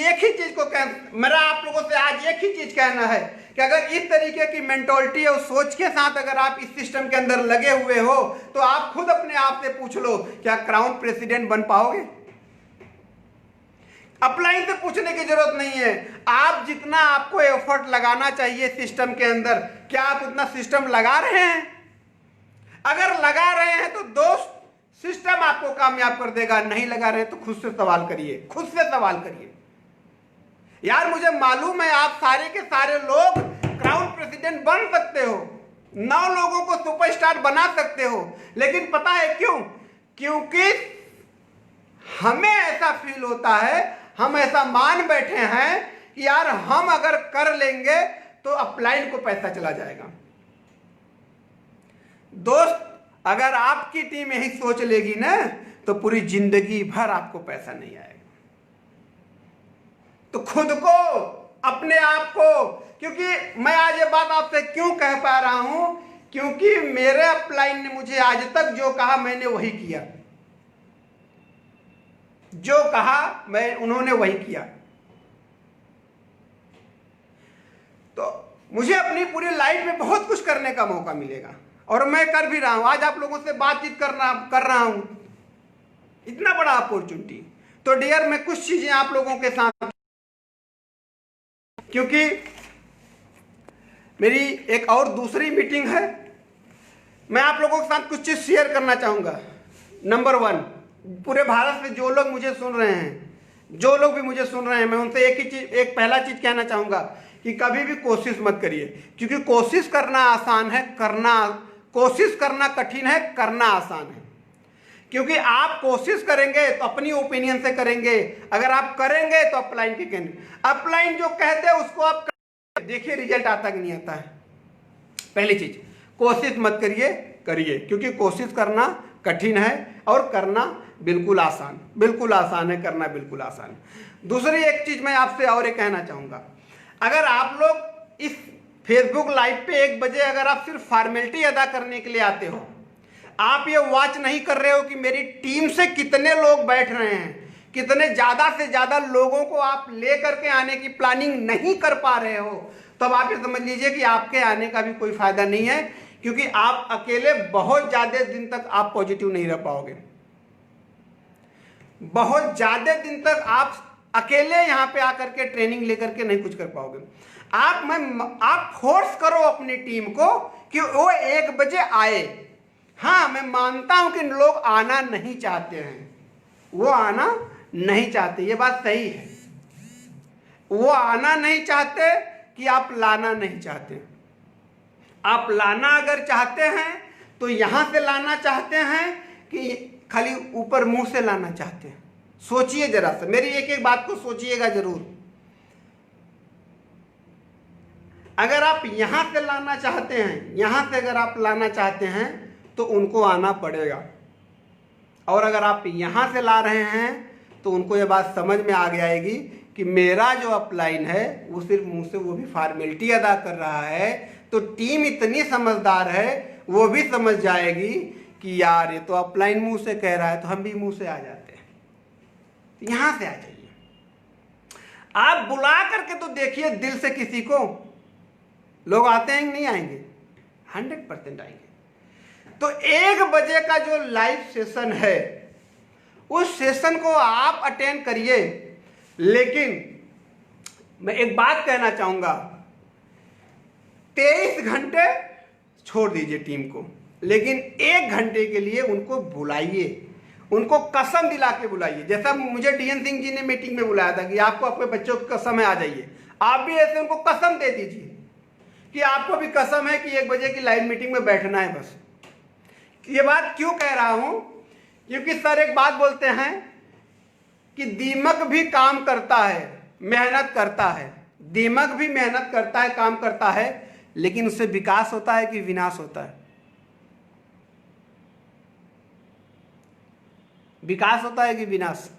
आज एक ही चीज कहना है कि अगर इस तरीके की मेंटालिटी और सोच के साथ अगर आप इस सिस्टम के अंदर लगे हुए हो, तो आप खुद अपने आप से पूछ लो, क्या क्राउन प्रेसिडेंट बन पाओगे? अपलाइन से पूछने की जरूरत नहीं है। आप जितना आपको एफर्ट लगाना चाहिए सिस्टम के अंदर, क्या आप उतना सिस्टम लगा रहे हैं? अगर लगा रहे हैं तो दोस्त सिस्टम आपको कामयाब कर देगा, नहीं लगा रहे हैं तो खुद से सवाल करिए। यार मुझे मालूम है आप सारे के सारे लोग क्राउन प्रेसिडेंट बन सकते हो, 9 लोगों को सुपरस्टार बना सकते हो, लेकिन पता है क्यों? क्योंकि हमें ऐसा फील होता है, हम ऐसा मान बैठे हैं कि यार हम अगर कर लेंगे तो अपलाइन को पैसा चला जाएगा। दोस्त अगर आपकी टीम यही सोच लेगी ना, तो पूरी जिंदगी भर आपको पैसा नहीं आएगा। तो खुद को, अपने आप को, क्योंकि मैं आज ये बात आपसे क्यों कह पा रहा हूं, क्योंकि मेरे अपलाइन ने मुझे आज तक जो कहा मैंने वही किया, जो कहा उन्होंने वही किया। तो मुझे अपनी पूरी लाइफ में बहुत कुछ करने का मौका मिलेगा, और मैं कर भी रहा हूं। आज आप लोगों से बातचीत कर रहा हूं, इतना बड़ा अपॉर्चुनिटी। तो डियर मैं कुछ चीजें आप लोगों के साथ, क्योंकि मेरी एक और दूसरी मीटिंग है, मैं आप लोगों के साथ कुछ चीज शेयर करना चाहूंगा। नंबर 1, पूरे भारत से जो लोग मुझे सुन रहे हैं, मैं उनसे एक पहला चीज कहना चाहूंगा कि कभी भी कोशिश मत करिए, क्योंकि कोशिश करना आसान है, कोशिश करना कठिन है, करना आसान है। क्योंकि आप कोशिश करेंगे तो अपनी ओपिनियन से करेंगे, अगर आप करेंगे तो अपलाइन के कहेंगे। अपलाइन जो कहते हैं उसको आप देखिए रिजल्ट आता कि नहीं आता है। पहली चीज, कोशिश मत करिए, क्योंकि कोशिश करना कठिन है और करना बिल्कुल आसान है, करना बिल्कुल आसान है। दूसरी एक चीज मैं आपसे और ये कहना चाहूंगा, अगर आप लोग इस फेसबुक लाइव पे 1 बजे अगर आप सिर्फ फॉर्मेलिटी अदा करने के लिए आते हो, आप ये वॉच नहीं कर रहे हो कि मेरी टीम से कितने लोग बैठ रहे हैं, कितने ज़्यादा से ज़्यादा लोगों को आप ले करके आने की प्लानिंग नहीं कर पा रहे हो, तब आप ये समझ लीजिए कि आपके आने का भी कोई फायदा नहीं है, क्योंकि आप अकेले बहुत ज़्यादा दिन तक आप पॉजिटिव नहीं रह पाओगे। बहुत ज़्यादा दिन तक आप अकेले यहाँ पे आकर के ट्रेनिंग लेकर के नहीं कुछ कर पाओगे। आप फोर्स करो अपनी टीम को कि वो 1 बजे आए। हाँ, मैं मानता हूं कि लोग आना नहीं चाहते हैं, वो आना नहीं चाहते, ये बात सही है। वो आना नहीं चाहते कि आप लाना नहीं चाहते। आप लाना अगर चाहते हैं तो यहां से लाना चाहते हैं कि खाली ऊपर मुंह से लाना चाहते हैं। सोचिए जरा सा, मेरी एक एक बात को सोचिएगा जरूर। अगर आप यहां से लाना चाहते हैं, यहां से अगर आप लाना चाहते हैं तो उनको आना पड़ेगा, और अगर आप यहां से ला रहे हैं तो उनको ये बात समझ में आ जाएगी कि मेरा जो अपलाइन है वो सिर्फ मुंह से वो भी फॉर्मेलिटी अदा कर रहा है। तो टीम इतनी समझदार है, वो भी समझ जाएगी कि यार ये तो अपलाइन मुंह से कह रहा है, तो हम भी मुंह से आ जाते हैं। यहां से आ जाइए, आप बुला करके तो देखिए दिल से किसी को। लोग आते हैं कि नहीं आएंगे? 100% आएंगे। तो 1 बजे का जो लाइव सेशन है, उस सेशन को आप अटेंड करिए। लेकिन मैं एक बात कहना चाहूंगा, 23 घंटे छोड़ दीजिए टीम को, लेकिन 1 घंटे के लिए उनको बुलाइए, उनको कसम दिला के बुलाइए। जैसा मुझे डीएन सिंह जी ने मीटिंग में बुलाया था कि आपको अपने बच्चों की कसम है, आ जाइए। आप भी ऐसे उनको कसम दे दीजिए कि आपको भी कसम है कि 1 बजे की लाइव मीटिंग में बैठना है बस। ये बात क्यों कह रहा हूं? क्योंकि सर एक बात बोलते हैं कि दीमक भी काम करता है, मेहनत करता है। दीमक भी मेहनत करता है, काम करता है, लेकिन उससे विकास होता है कि विनाश होता है? विकास होता है कि विनाश?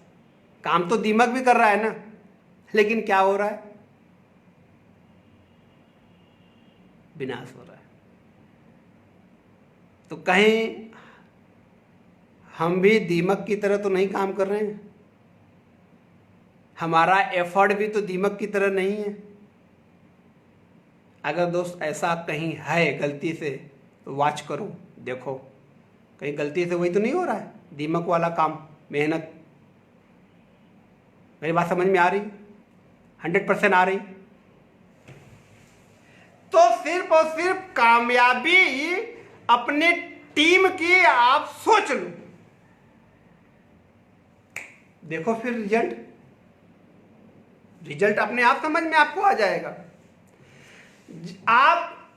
काम तो दीमक भी कर रहा है ना, लेकिन क्या हो रहा है? विनाश हो रहा है। तो कहीं हम भी दीमक की तरह तो नहीं काम कर रहे हैं? हमारा एफर्ट भी तो दीमक की तरह नहीं है? अगर दोस्त ऐसा कहीं है गलती से, तो वॉच करो, देखो कहीं गलती से वही तो नहीं हो रहा है दीमक वाला काम, मेहनत। मेरी बात समझ में आ रही? 100% आ रही? तो सिर्फ और सिर्फ कामयाबी अपने टीम की आप सोच लो, देखो फिर रिजल्ट अपने आप समझ में आपको आ जाएगा। आप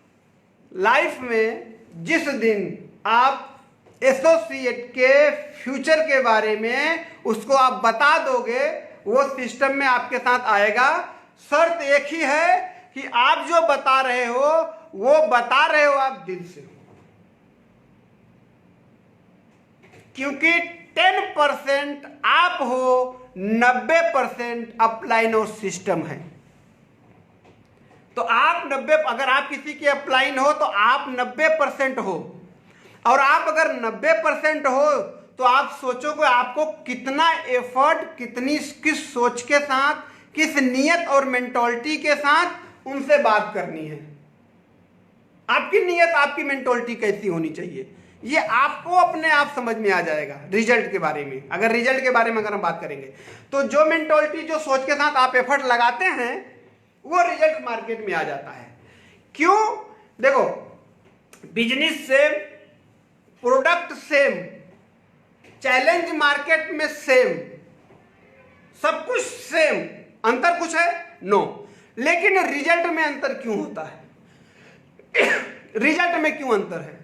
लाइफ में जिस दिन आप एसोसिएट के फ्यूचर के बारे में उसको आप बता दोगे, वो सिस्टम में आपके साथ आएगा। शर्त एक ही है कि आप जो बता रहे हो वो बता रहे हो आप दिल से, क्योंकि 10% आप हो, 90% अपलाइन और सिस्टम है। तो आप 90, अगर आप किसी के अपलाइन हो तो आप 90% हो, और आप अगर 90% हो तो आप सोचोगे आपको कितना एफर्ट, किस सोच के साथ, किस नियत और मेंटलिटी के साथ उनसे बात करनी है। आपकी नियत, आपकी मेंटलिटी कैसी होनी चाहिए, ये आपको अपने आप समझ में आ जाएगा। रिजल्ट के बारे में, अगर रिजल्ट के बारे में अगर हम बात करेंगे तो जो मेंटलिटी, जो सोच के साथ आप एफर्ट लगाते हैं, वो रिजल्ट मार्केट में आ जाता है। क्यों? देखो, business same, product same, challenge market में सेम, सब कुछ सेम, अंतर कुछ है? नो। लेकिन रिजल्ट में अंतर क्यों होता है? रिजल्ट में क्यों अंतर है?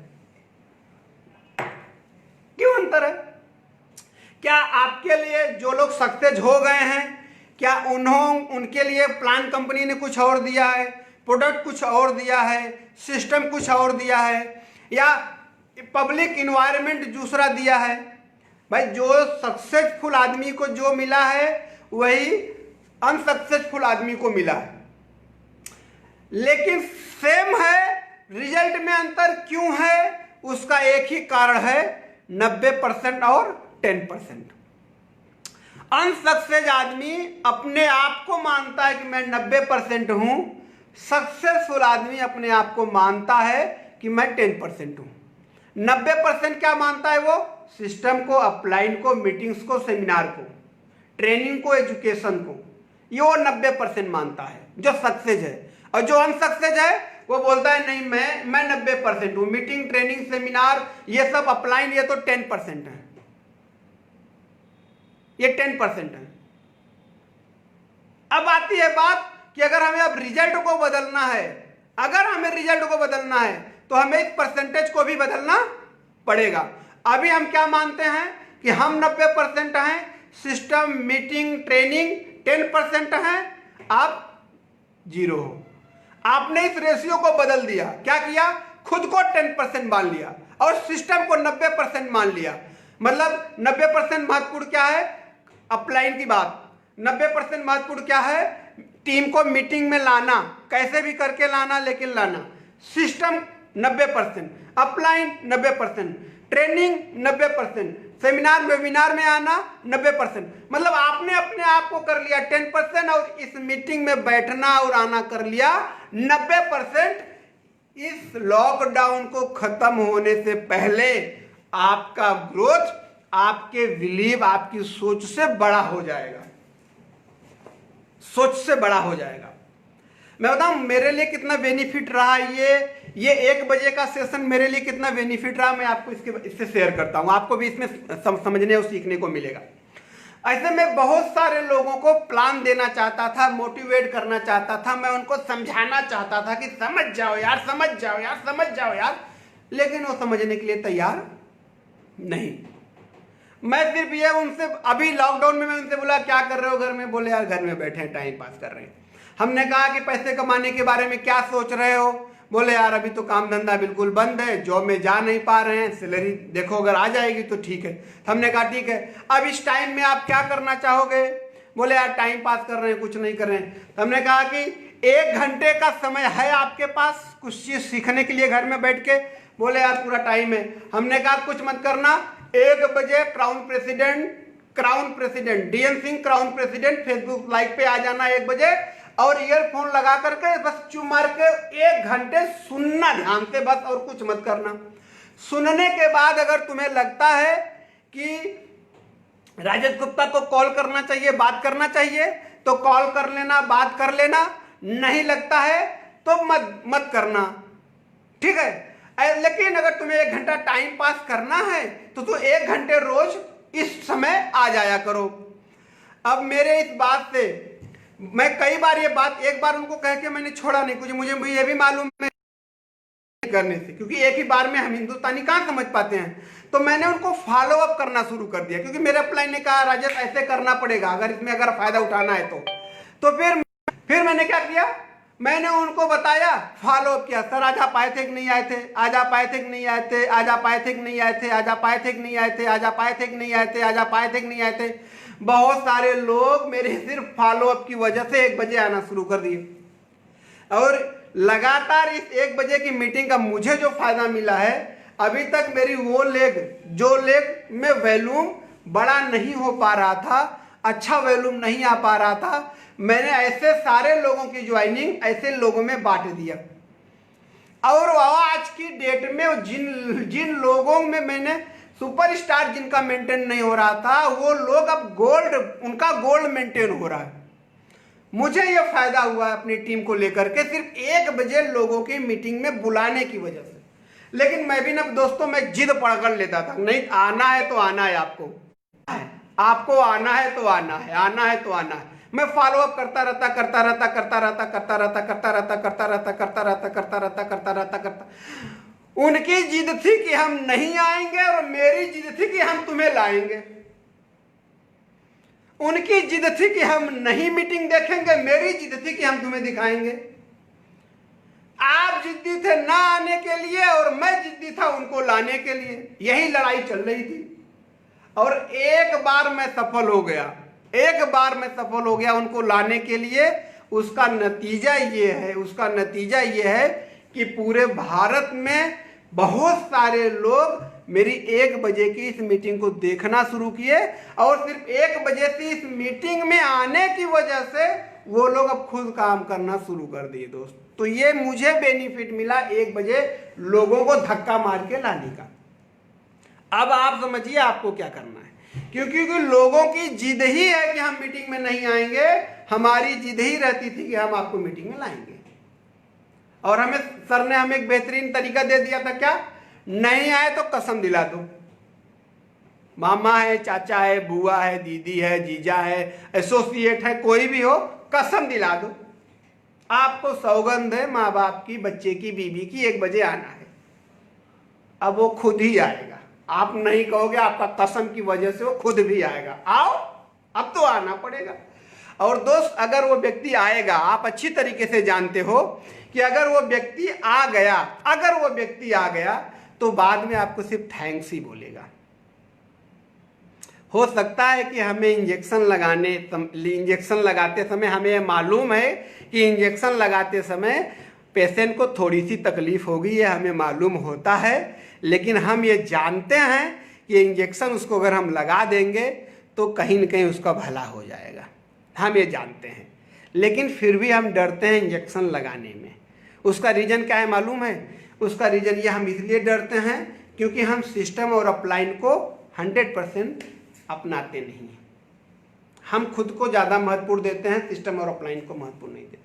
क्यों अंतर है? क्या आपके लिए जो लोग सक्सेस हो गए हैं, क्या उनके लिए प्लान कंपनी ने कुछ और दिया है, प्रोडक्ट कुछ और दिया है, सिस्टम कुछ और दिया है, या पब्लिक इन्वायरमेंट दूसरा दिया है? भाई, जो सक्सेसफुल आदमी को जो मिला है वही अनसक्सेसफुल आदमी को मिला है। लेकिन सेम है, रिजल्ट में अंतर क्यों है? उसका एक ही कारण है, 90% और 10%। अनसक्सेस आदमी अपने आप को मानता है कि मैं 90% हूं, सक्सेसफुल आदमी अपने आप को मानता है कि मैं 10% हूं। 90% क्या मानता है वो? सिस्टम को, अपलाइन को, मीटिंग्स को, सेमिनार को, ट्रेनिंग को, एजुकेशन को, ये वो 90% मानता है जो सक्सेस है। और जो अनसक्सेस है वो बोलता है नहीं, मैं 90% हूं, मीटिंग, ट्रेनिंग, सेमिनार, ये सब अपलाइन, ये तो 10% है, ये 10% है। अब आती है बात कि अगर हमें अब रिजल्ट को बदलना है, अगर हमें रिजल्ट को बदलना है तो हमें इस परसेंटेज को भी बदलना पड़ेगा। अभी हम क्या मानते हैं कि हम 90% हैं, सिस्टम, मीटिंग, ट्रेनिंग 10% है, आप 0 हो। आपने इस रेशियो को बदल दिया। क्या किया? खुद को 10% मान लिया और सिस्टम को 90% मान लिया। मतलब 90% महत्वपूर्ण क्या है? अपलाइन की बात। 90% महत्वपूर्ण क्या है? टीम को मीटिंग में लाना, कैसे भी करके लाना, लेकिन लाना। System 90%, upline 90%, training 90%, seminar webinar में आना 90%। मतलब आपने अपने आप को कर लिया 10% और इस मीटिंग में बैठना और आना कर लिया 90%। इस लॉकडाउन को खत्म होने से पहले आपका ग्रोथ, आपके बिलीव, आपकी सोच से बड़ा हो जाएगा, सोच से बड़ा हो जाएगा। मैं बताऊं मेरे लिए कितना बेनिफिट रहा ये 1 बजे का सेशन मेरे लिए कितना बेनिफिट रहा, मैं आपको इससे शेयर करता हूं। आपको भी इसमें समझने और सीखने को मिलेगा। ऐसे मैं बहुत सारे लोगों को प्लान देना चाहता था, मोटिवेट करना चाहता था, मैं उनको समझाना चाहता था कि समझ जाओ यार, समझ जाओ यार, समझ जाओ यार, लेकिन वो समझने के लिए तैयार नहीं। मैं सिर्फ ये उनसे, अभी लॉकडाउन में मैं उनसे बोला क्या कर रहे हो घर में? बोले यार घर में बैठे हैं, टाइम पास कर रहे हैं। हमने कहा कि पैसे कमाने के बारे में क्या सोच रहे हो? बोले यार अभी तो काम धंधा बिल्कुल बंद है, जॉब में जा नहीं पा रहे हैं, सैलरी देखो अगर आ जाएगी तो ठीक है। हमने कहा ठीक है, अब इस टाइम में आप क्या करना चाहोगे? बोले यार टाइम पास कर रहे हैं, कुछ नहीं कर रहे हैं। हमने कहा कि 1 घंटे का समय है आपके पास कुछ चीज सीखने के लिए घर में बैठ के? बोले यार पूरा टाइम है। हमने कहा कुछ मत करना, 1 बजे crown president DN Singh, crown president Facebook live पे आ जाना 1 बजे, और ईयरफोन लगा करके बस चुप मार के 1 घंटे सुनना ध्यान से बस, और कुछ मत करना। सुनने के बाद अगर तुम्हें लगता है कि राजेश गुप्ता को कॉल करना चाहिए, बात करना चाहिए, तो कॉल कर लेना, बात कर लेना। नहीं लगता है तो मत करना, ठीक है? लेकिन अगर तुम्हें 1 घंटा टाइम पास करना है तो 1 घंटे रोज इस समय आ जाया करो। अब मेरे इस बात से मैं कई बार ये बात, एक बार उनको कह के मैंने छोड़ा नहीं, कुछ मुझे ये भी मालूम है करने से, क्योंकि एक ही बार में हम हिंदुस्तानी कहाँ समझ पाते हैं। तो मैंने उनको फॉलो अप करना शुरू कर दिया, क्योंकि मेरे अपलाइन ने कहा राजेश ऐसे करना पड़ेगा अगर इसमें अगर फायदा उठाना है तो फिर मैंने क्या किया, मैंने उनको बताया, फॉलो अप किया। सर आज आप आए थे कि नहीं आए थे? आज आप आए थे कि नहीं आए थे? आज आप आए थे कि नहीं आए थे? आज आप आए थे कि नहीं आए थे? आज आप आए थे कि नहीं आए थे? आज आप आए थे कि नहीं आए थे? बहुत सारे लोग मेरे सिर्फ फॉलो अप की वजह से 1 बजे आना शुरू कर दिए, और लगातार इस 1 बजे की मीटिंग का मुझे जो फायदा मिला है, अभी तक मेरी वो जो लेग में वॉल्यूम बड़ा नहीं हो पा रहा था, अच्छा वॉल्यूम नहीं आ पा रहा था, मैंने ऐसे सारे लोगों की ज्वाइनिंग ऐसे लोगों में बांट दिया। और आज की डेट में जिन लोगों में मैंने सुपरस्टार जिनका मेंटेन नहीं हो रहा था, वो लोग अब गोल्ड, उनका गोल्ड मेंटेन हो रहा है। मुझे यह फायदा हुआ है अपनी टीम को लेकर के सिर्फ 1 बजे लोगों की मीटिंग में बुलाने की वजह से। लेकिन मैं भी ना दोस्तों, मैं जिद पकड़ लेता था, नहीं आना है तो आना है, आपको आना है तो आना है, आना है तो आना है। मैं फॉलो अप करता रहता। उनकी जिद थी कि हम नहीं आएंगे और मेरी जिद थी कि हम तुम्हें लाएंगे। उनकी जिद थी कि हम नहीं मीटिंग देखेंगे, मेरी जिद थी कि हम तुम्हें दिखाएंगे। आप जिद्दी थे ना आने के लिए और मैं जिद्दी था उनको लाने के लिए, यही लड़ाई चल रही थी। और एक बार मैं सफल हो गया, एक बार मैं सफल हो गया उनको लाने के लिए उसका नतीजा ये है कि पूरे भारत में बहुत सारे लोग मेरी 1 बजे की इस मीटिंग को देखना शुरू किए और सिर्फ 1 बजे से इस मीटिंग में आने की वजह से वो लोग अब खुद काम करना शुरू कर दिए दोस्त। तो ये मुझे बेनिफिट मिला 1 बजे लोगों को धक्का मार के लाने का। अब आप समझिए आपको क्या करना है, क्योंकि लोगों की जिद ही है कि हम मीटिंग में नहीं आएंगे। हमारी जिद ही रहती थी कि हम आपको मीटिंग में लाएंगे, और हमें सर ने हमें एक बेहतरीन तरीका दे दिया था, क्या? नहीं आए तो कसम दिला दो। मामा है, चाचा है, बुआ है, दीदी है, जीजा है, एसोसिएट है, कोई भी हो, कसम दिला दो। आपको सौगंध है माँ बाप की, बच्चे की, बीवी की, 1 बजे आना है। अब वो खुद ही आएगा, आप नहीं कहोगे, आपका कसम की वजह से वो खुद भी आएगा। आओ, अब तो आना पड़ेगा। और दोस्त, अगर वो व्यक्ति आएगा, आप अच्छी तरीके से जानते हो कि अगर वो व्यक्ति आ गया तो बाद में आपको सिर्फ थैंक्स ही बोलेगा। हो सकता है कि हमें इंजेक्शन लगाते समय हमें मालूम है कि इंजेक्शन लगाते समय पेशेंट को थोड़ी सी तकलीफ होगी, ये हमें मालूम होता है, लेकिन हम ये जानते हैं कि इंजेक्शन उसको अगर हम लगा देंगे तो कहीं न कहीं उसका भला हो जाएगा। हम ये जानते हैं, लेकिन फिर भी हम डरते हैं इंजेक्शन लगाने में। उसका रीज़न क्या है मालूम है? उसका रीज़न ये हम इसलिए डरते हैं क्योंकि हम सिस्टम और अपलाइन को 100% अपनाते नहीं हैं। हम खुद को ज़्यादा महत्वपूर्ण देते हैं, सिस्टम और अपलाइन को महत्वपूर्ण नहीं देते।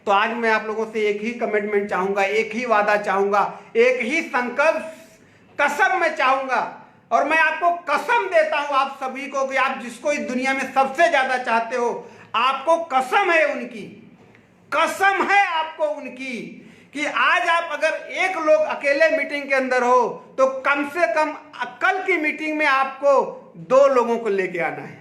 तो आज मैं आप लोगों से एक ही कमिटमेंट चाहूँगा, एक ही वादा चाहूँगा, एक ही संकल्प, कसम मैं चाहूँगा, और मैं आपको कसम देता हूँ आप सभी को कि आप जिसको इस दुनिया में सबसे ज़्यादा चाहते हो, आपको कसम है उनकी, कसम है आपको उनकी, कि आज आप अगर 1 लोग अकेले मीटिंग के अंदर हो तो कम से कम कल की मीटिंग में आपको 2 लोगों को लेके आना है।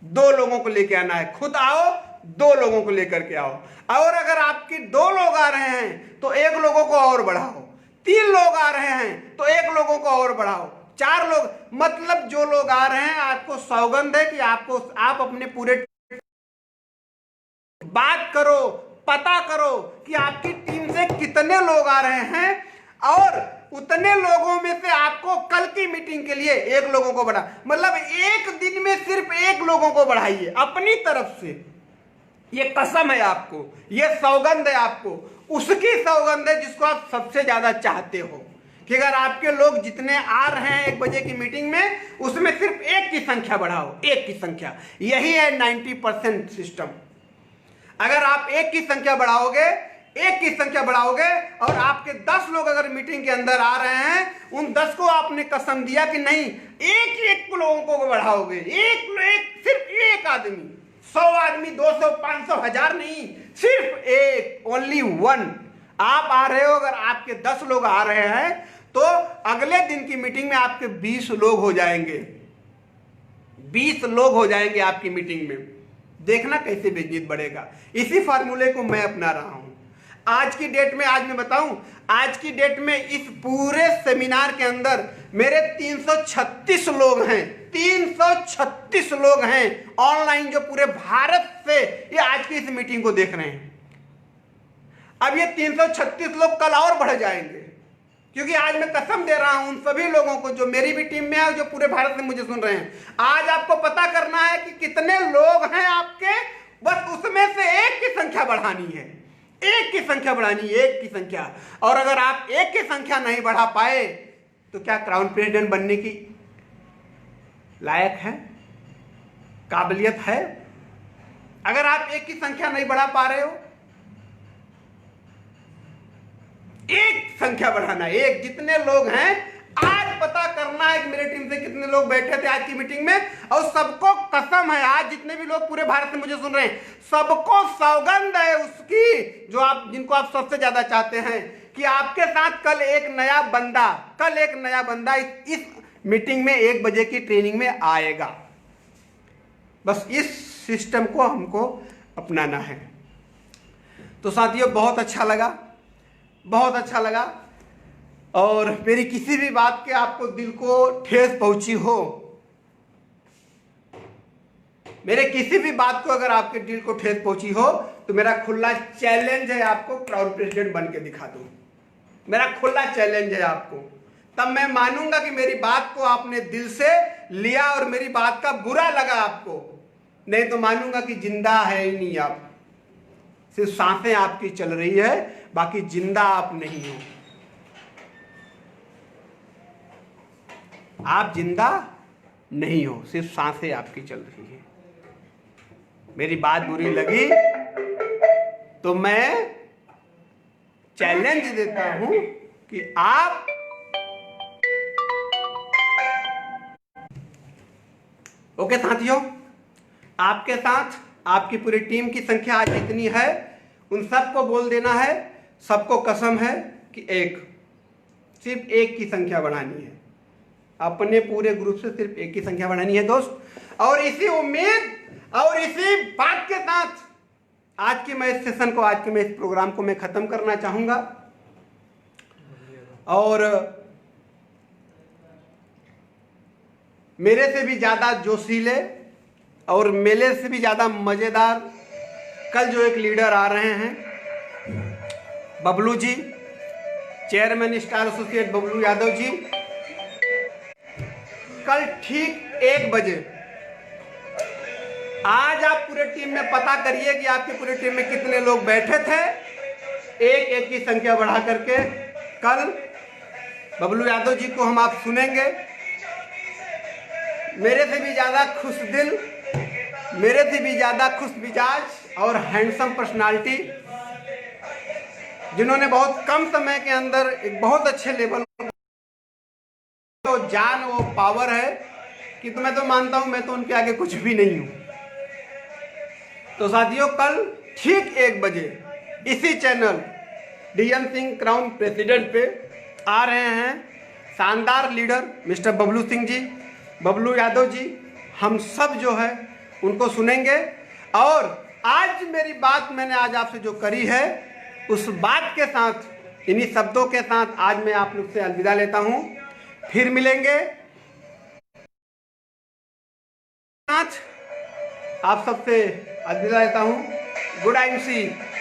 2 लोगों को लेके आना है। खुद आओ, 2 लोगों को लेकर के आओ। और अगर आपकी 2 लोग आ रहे हैं तो 1 लोगों को और बढ़ाओ। 3 लोग आ रहे हैं तो 1 लोगों को और बढ़ाओ। 4 लोग, मतलब जो लोग आ रहे हैं, आपको सौगंध है कि आप अपने पूरे बात करो, पता करो कि आपकी टीम से कितने लोग आ रहे हैं, और उतने लोगों में से आपको कल की मीटिंग के लिए 1 लोगों को बढ़ा, मतलब 1 दिन में सिर्फ 1 लोगों को बढ़ाइए अपनी तरफ से। ये कसम है आपको, ये सौगंध है आपको, उसकी सौगंध है जिसको आप सबसे ज्यादा चाहते हो, कि अगर आपके लोग जितने आ रहे हैं 1 बजे की मीटिंग में, उसमें सिर्फ 1 की संख्या बढ़ाओ, 1 की संख्या। यही है 90% सिस्टम। अगर आप 1 की संख्या बढ़ाओगे, 1 की संख्या बढ़ाओगे, और आपके 10 लोग अगर मीटिंग के अंदर आ रहे हैं, उन 10 को आपने कसम दिया कि नहीं, 1 लोगों को बढ़ाओगे, सिर्फ 1 आदमी, 100 आदमी, 200, 500, 1000 नहीं, सिर्फ 1, ओनली 1 आप आ रहे हो। अगर आपके 10 लोग आ रहे हैं तो अगले दिन की मीटिंग में आपके 20 लोग हो जाएंगे, 20 लोग हो जाएंगे आपकी मीटिंग में। देखना कैसे बिजनेस बढ़ेगा। इसी फार्मूले को मैं अपना रहा हूं आज की डेट में। आज मैं बताऊं, आज की डेट में इस पूरे सेमिनार के अंदर मेरे 336 लोग हैं, 336 लोग हैं ऑनलाइन, जो पूरे भारत से ये आज की इस मीटिंग को देख रहे हैं। अब ये 336 लोग कल और बढ़ जाएंगे, क्योंकि आज मैं कसम दे रहा हूं उन सभी लोगों को जो मेरी भी टीम में है, जो पूरे भारत से मुझे सुन रहे हैं। आज आपको पता करना है कि कितने लोग हैं आपके, बस उसमें से 1 की संख्या बढ़ानी है, 1 की संख्या बढ़ानी है, 1 की संख्या। और अगर आप 1 की संख्या नहीं बढ़ा पाए तो क्या क्राउन प्रेसिडेंट बनने की लायक है, काबिलियत है? अगर आप 1 की संख्या नहीं बढ़ा पा रहे हो, 1 संख्या बढ़ाना है, 1। जितने लोग हैं आज पता करना है कि मेरे टीम से कितने लोग बैठे थे आज की मीटिंग में, और सबको कसम है, आज जितने भी लोग पूरे भारत से मुझे सुन रहे हैं, सबको सौगंध है उसकी, जिनको आप सबसे ज्यादा चाहते हैं, कि आपके साथ कल एक नया बंदा इस मीटिंग में 1 बजे की ट्रेनिंग में आएगा। बस इस सिस्टम को हमको अपनाना है। तो साथियों, बहुत अच्छा लगा, और मेरी किसी भी बात के आपको दिल को ठेस पहुंची हो मेरे किसी भी बात को अगर आपके दिल को ठेस पहुंची हो तो मेरा खुला चैलेंज है आपको, क्राउन प्रेसिडेंट बन के दिखा दो। मेरा खुला चैलेंज है आपको, तब मैं मानूंगा कि मेरी बात को आपने दिल से लिया और मेरी बात का बुरा लगा आपको। नहीं तो मानूंगा कि जिंदा है ही नहीं आप, सिर्फ सांसें आपकी चल रही है, बाकी जिंदा आप नहीं हो। आप जिंदा नहीं हो, सिर्फ सांसें आपकी चल रही है। मेरी बात बुरी लगी तो मैं चैलेंज देता हूं कि आप ओके साथियों, आपके साथ आपकी पूरी टीम की संख्या आज इतनी है, उन सबको बोल देना है, सबको कसम है कि सिर्फ एक की संख्या बढ़ानी है, अपने पूरे ग्रुप से सिर्फ एक की संख्या बढ़ानी है दोस्त। और इसी उम्मीद और इसी बात के साथ आज की मैं इस सेशन को, आज के मैं इस प्रोग्राम को मैं खत्म करना चाहूंगा। और मेरे से भी ज्यादा जोशीले और मेले से भी ज्यादा मजेदार कल जो एक लीडर आ रहे हैं, Bablu ji, chairman star associate Bablu Yadav ji, कल ठीक 1 बजे आज आप पूरे टीम में पता करिए कि आपकी पूरी टीम में कितने लोग बैठे थे। एक की संख्या बढ़ा करके कल बबलू यादव जी को हम आप सुनेंगे। मेरे से भी ज्यादा खुश दिल, मेरे से भी ज्यादा खुश मिजाज और हैंडसम पर्सनालिटी, जिन्होंने बहुत कम समय के अंदर एक बहुत अच्छे लेवल तो जान वो पावर है कि मैं तो मानता हूं मैं तो उनके आगे कुछ भी नहीं हूं। तो साथियों, कल ठीक 1 बजे इसी channel DN Singh crown president पे आ रहे हैं शानदार लीडर मिस्टर बबलू सिंह जी, बबलू यादव जी। हम सब जो है उनको सुनेंगे। और आज मेरी बात मैंने आज आपसे जो करी है, उस बात के साथ, इन्हीं शब्दों के साथ आज मैं आप लोग से अलविदा लेता हूं। फिर मिलेंगे। आप सबसे अलविदा लेता हूं। Good IMC।